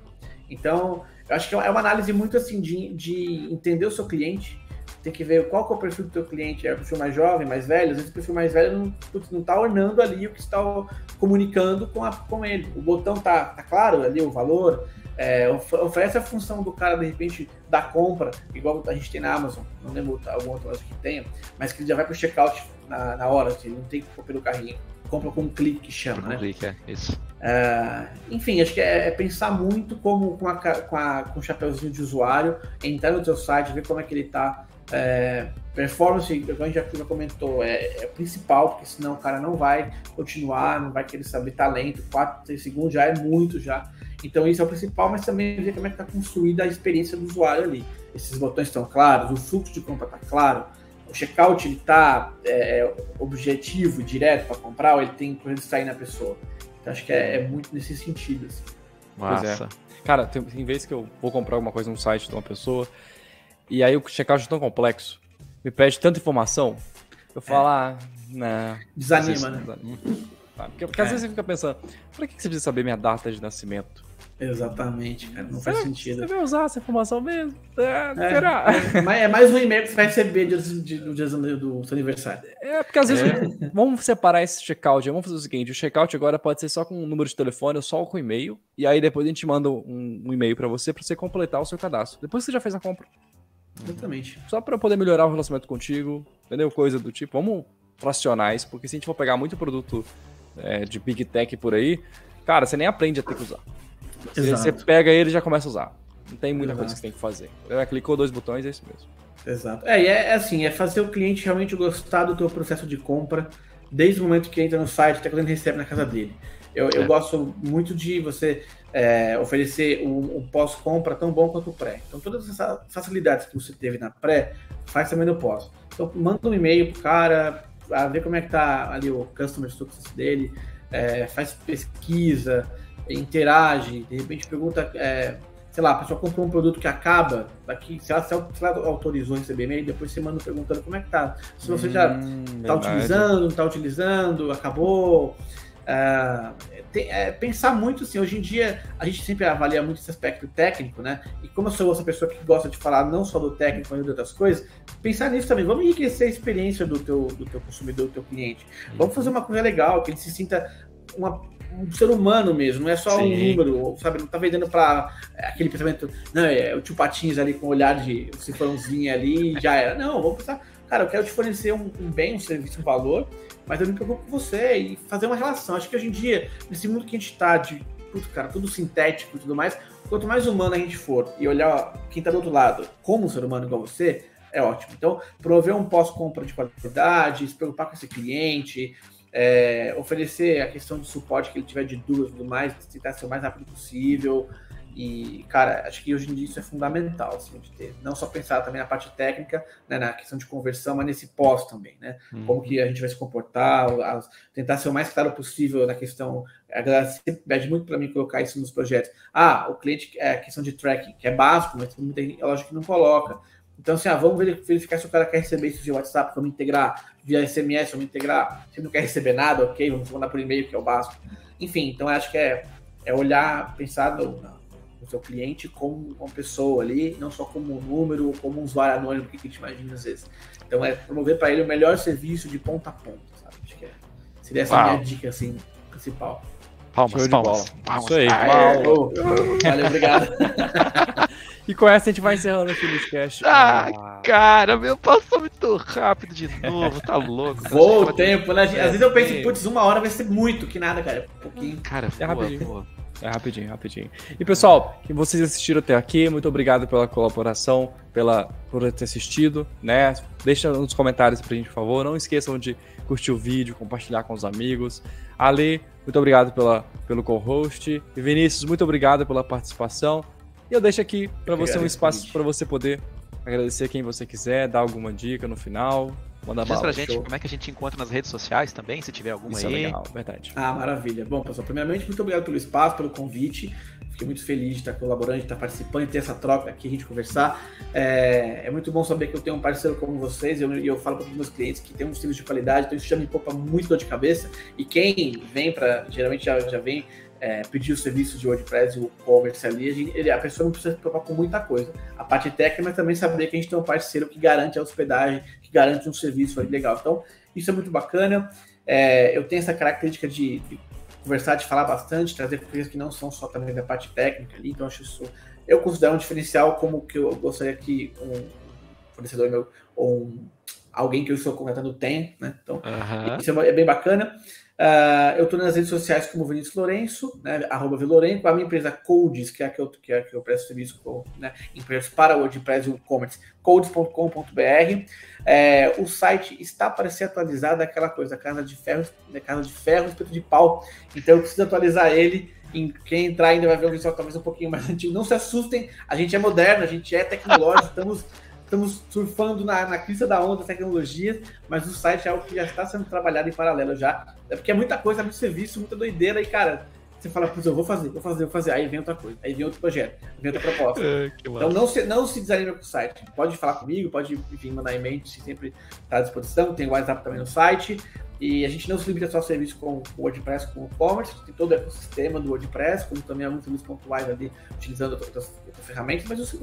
Então, eu acho que é uma análise muito assim de entender o seu cliente, tem que ver qual que é o perfil do teu cliente, é o perfil mais jovem, mais velho, às vezes o perfil mais velho não está ornando ali o que está comunicando com ele. O botão tá claro ali, o valor, oferece a função do cara, de repente, da compra, igual a gente tem na Amazon, não lembro alguma outra loja que tenha, mas que ele já vai para o checkout na hora, assim, não tem que pôr pelo carrinho. Compra com um clique que chama, né? Clique, isso. Enfim, acho que é pensar muito como com o chapeuzinho de usuário, entrar no teu site, ver como é que ele está. Performance, como a gente já comentou, é principal, porque senão o cara não vai continuar, não vai querer saber talento, 4, 3 segundos já é muito já. Então isso é o principal, mas também ver como é que está construída a experiência do usuário ali. Esses botões estão claros, o fluxo de compra está claro, o checkout está objetivo, direto para comprar, ou ele tem que distrair na pessoa. Então acho que é muito nesse sentido. Assim. Massa. Cara, tem vezes que eu vou comprar alguma coisa no site de uma pessoa e aí o checkout é tão complexo, me pede tanta informação, eu falo, não. Desanima, né? Porque às vezes você fica pensando, pra que você precisa saber minha data de nascimento? Exatamente, cara, não faz sentido. Você vai usar essa informação mesmo? Será? É mais um e-mail que você vai receber no dia do seu aniversário. Porque às vezes, vamos separar esse checkout, vamos fazer o seguinte, o checkout agora pode ser só com um número de telefone ou só com e-mail, e aí depois a gente manda um e-mail pra você completar o seu cadastro. Depois que você já fez a compra. Exatamente. Só pra poder melhorar o relacionamento contigo, entendeu? Coisa do tipo, vamos fracionar isso, porque se a gente for pegar muito produto de Big Tech por aí, cara, você nem aprende a ter que usar. Você pega ele e já começa a usar. Não tem muita coisa que você tem que fazer. Clicou 2 botões, é isso mesmo. Exato. É fazer o cliente realmente gostar do teu processo de compra, desde o momento que entra no site até quando ele recebe na casa dele. Eu gosto muito de você oferecer um pós-compra tão bom quanto o pré. Então, todas essas facilidades que você teve na pré, faz também no pós. Então, manda um e-mail pro cara, ver como é que tá ali o customer success dele, faz pesquisa, interage, de repente pergunta, sei lá, a pessoa comprou um produto que acaba, daqui, se ela autorizou receber e-mail, depois você manda perguntando como é que tá. Se você já tá utilizando, não tá utilizando, acabou. Pensar muito assim, hoje em dia a gente sempre avalia muito esse aspecto técnico, né? E como eu sou essa pessoa que gosta de falar não só do técnico, mas de outras coisas, pensar nisso também. Vamos enriquecer a experiência do teu consumidor, do teu cliente. Vamos fazer uma coisa legal, que ele se sinta um ser humano mesmo, não é só um número, sabe? Não tá vendendo para aquele pensamento, não, o tio Patinhas ali com o olhar de cifrãozinho ali e já era. Não, vamos pensar, cara, eu quero te fornecer um bem, um serviço, um valor, mas eu me preocupo com você e fazer uma relação. Acho que hoje em dia, nesse mundo que a gente tá tudo sintético e tudo mais, quanto mais humano a gente for e olhar quem tá do outro lado como um ser humano igual você, é ótimo. Então, prover um pós-compra de qualidade, se preocupar com esse cliente, oferecer a questão de suporte que ele tiver de dúvidas e tudo mais, tentar ser o mais rápido possível. E, cara, acho que hoje em dia isso é fundamental, assim, de ter. Não só pensar também na parte técnica, né, na questão de conversão, mas nesse pós também, né? Como que a gente vai se comportar, tentar ser o mais claro possível na questão. A galera sempre pede muito para mim colocar isso nos projetos. O cliente, a questão de tracking, que é básico, mas tem muita loja que não coloca. Então, assim, vamos verificar se o cara quer receber isso via WhatsApp, vamos integrar via SMS, vamos integrar. Se não quer receber nada, ok, vamos mandar por e-mail, que é o básico. Enfim, então acho que é olhar, pensar no seu cliente como uma pessoa ali, não só como um número ou como um usuário anônimo que a gente imagina às vezes. Então é promover para ele o melhor serviço de ponta a ponta, sabe? Acho que seria essa a minha dica, assim, principal. Palmas. Isso aí. Valeu, obrigado. E com essa a gente vai encerrando o Filiscast. Cara, passou muito rápido de novo, tá louco. Voa o tempo, né? Às vezes eu penso, putz, 1 hora vai ser muito, que nada, cara. Um pouquinho. Cara, é rapidinho. É rapidinho. E pessoal, que vocês assistiram até aqui, muito obrigado pela colaboração, por ter assistido, né? Deixa nos comentários pra gente, por favor. Não esqueçam de curtir o vídeo, compartilhar com os amigos. Ale, muito obrigado pelo co-host. E Vinícius, muito obrigado pela participação. E eu deixo aqui para você um espaço para você poder agradecer quem você quiser, dar alguma dica no final. Manda diz pra gente como é que a gente encontra nas redes sociais também, se tiver alguma. Isso aí. É legal, verdade. Maravilha. Bom, pessoal, primeiramente, muito obrigado pelo espaço, pelo convite. Fiquei muito feliz de estar colaborando, de estar participando, de ter essa troca aqui, a gente conversar. É muito bom saber que eu tenho um parceiro como vocês, e eu falo para os meus clientes que tem um estilo de qualidade, então isso já me poupa muito dor de cabeça. E quem vem geralmente já vem pedir o serviço de WordPress e o e-commerce ali, a pessoa não precisa se preocupar com muita coisa. A parte técnica, mas também saber que a gente tem um parceiro que garante a hospedagem, que garante um serviço ali legal. Então, isso é muito bacana. Eu tenho essa característica de conversar, de falar bastante, trazer coisas que não são só também da parte técnica ali, então eu considero um diferencial como que eu gostaria que um fornecedor meu, ou alguém que eu estou contratando tem, né? Então, isso é bem bacana. Eu estou nas redes sociais como Vinícius Lourenço, né, @Vilorenco, com a minha empresa Codes, que é a que eu presto serviço com, né, empresas para WordPress e e-commerce, codes.com.br. O site está para ser atualizado, aquela coisa, casa de ferro, espeto de pau, então eu preciso atualizar ele. Quem entrar ainda vai ver um visual talvez um pouquinho mais antigo. Não se assustem, a gente é moderno, a gente é tecnológico, estamos surfando na crista da onda das tecnologias, mas o site é algo que já está sendo trabalhado em paralelo já. É porque é muita coisa, muito serviço, muita doideira, e cara, você fala, putz, eu vou fazer, aí vem outra coisa, aí vem outro projeto, vem outra proposta. Então não se desanime com o site. Pode falar comigo, pode, enfim, mandar e-mail, sempre está à disposição, tem o WhatsApp também no site. E a gente não se limita só ao serviço com o WordPress, com o e-commerce, tem todo o ecossistema do WordPress, como também alguns serviços pontuais ali, utilizando outras ferramentas, mas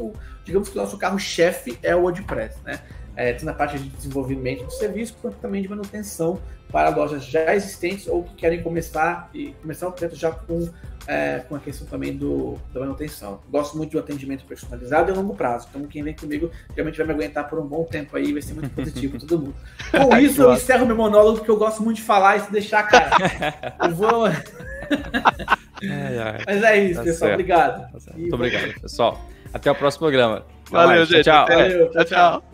digamos que o nosso carro-chefe é o WordPress, né? Tanto na parte de desenvolvimento do serviço, quanto também de manutenção para lojas já existentes ou que querem começar o projeto já com a questão também da manutenção. Gosto muito do atendimento personalizado e a longo prazo. Então, quem vem comigo realmente vai me aguentar por um bom tempo aí, vai ser muito positivo para todo mundo. Com isso, eu encerro meu monólogo, porque eu gosto muito de falar e se deixar, cara. Eu vou. Mas é isso, pessoal. Certo. Obrigado. Muito obrigado, pessoal. Até o próximo programa. Valeu, gente. Tchau. Valeu, tchau.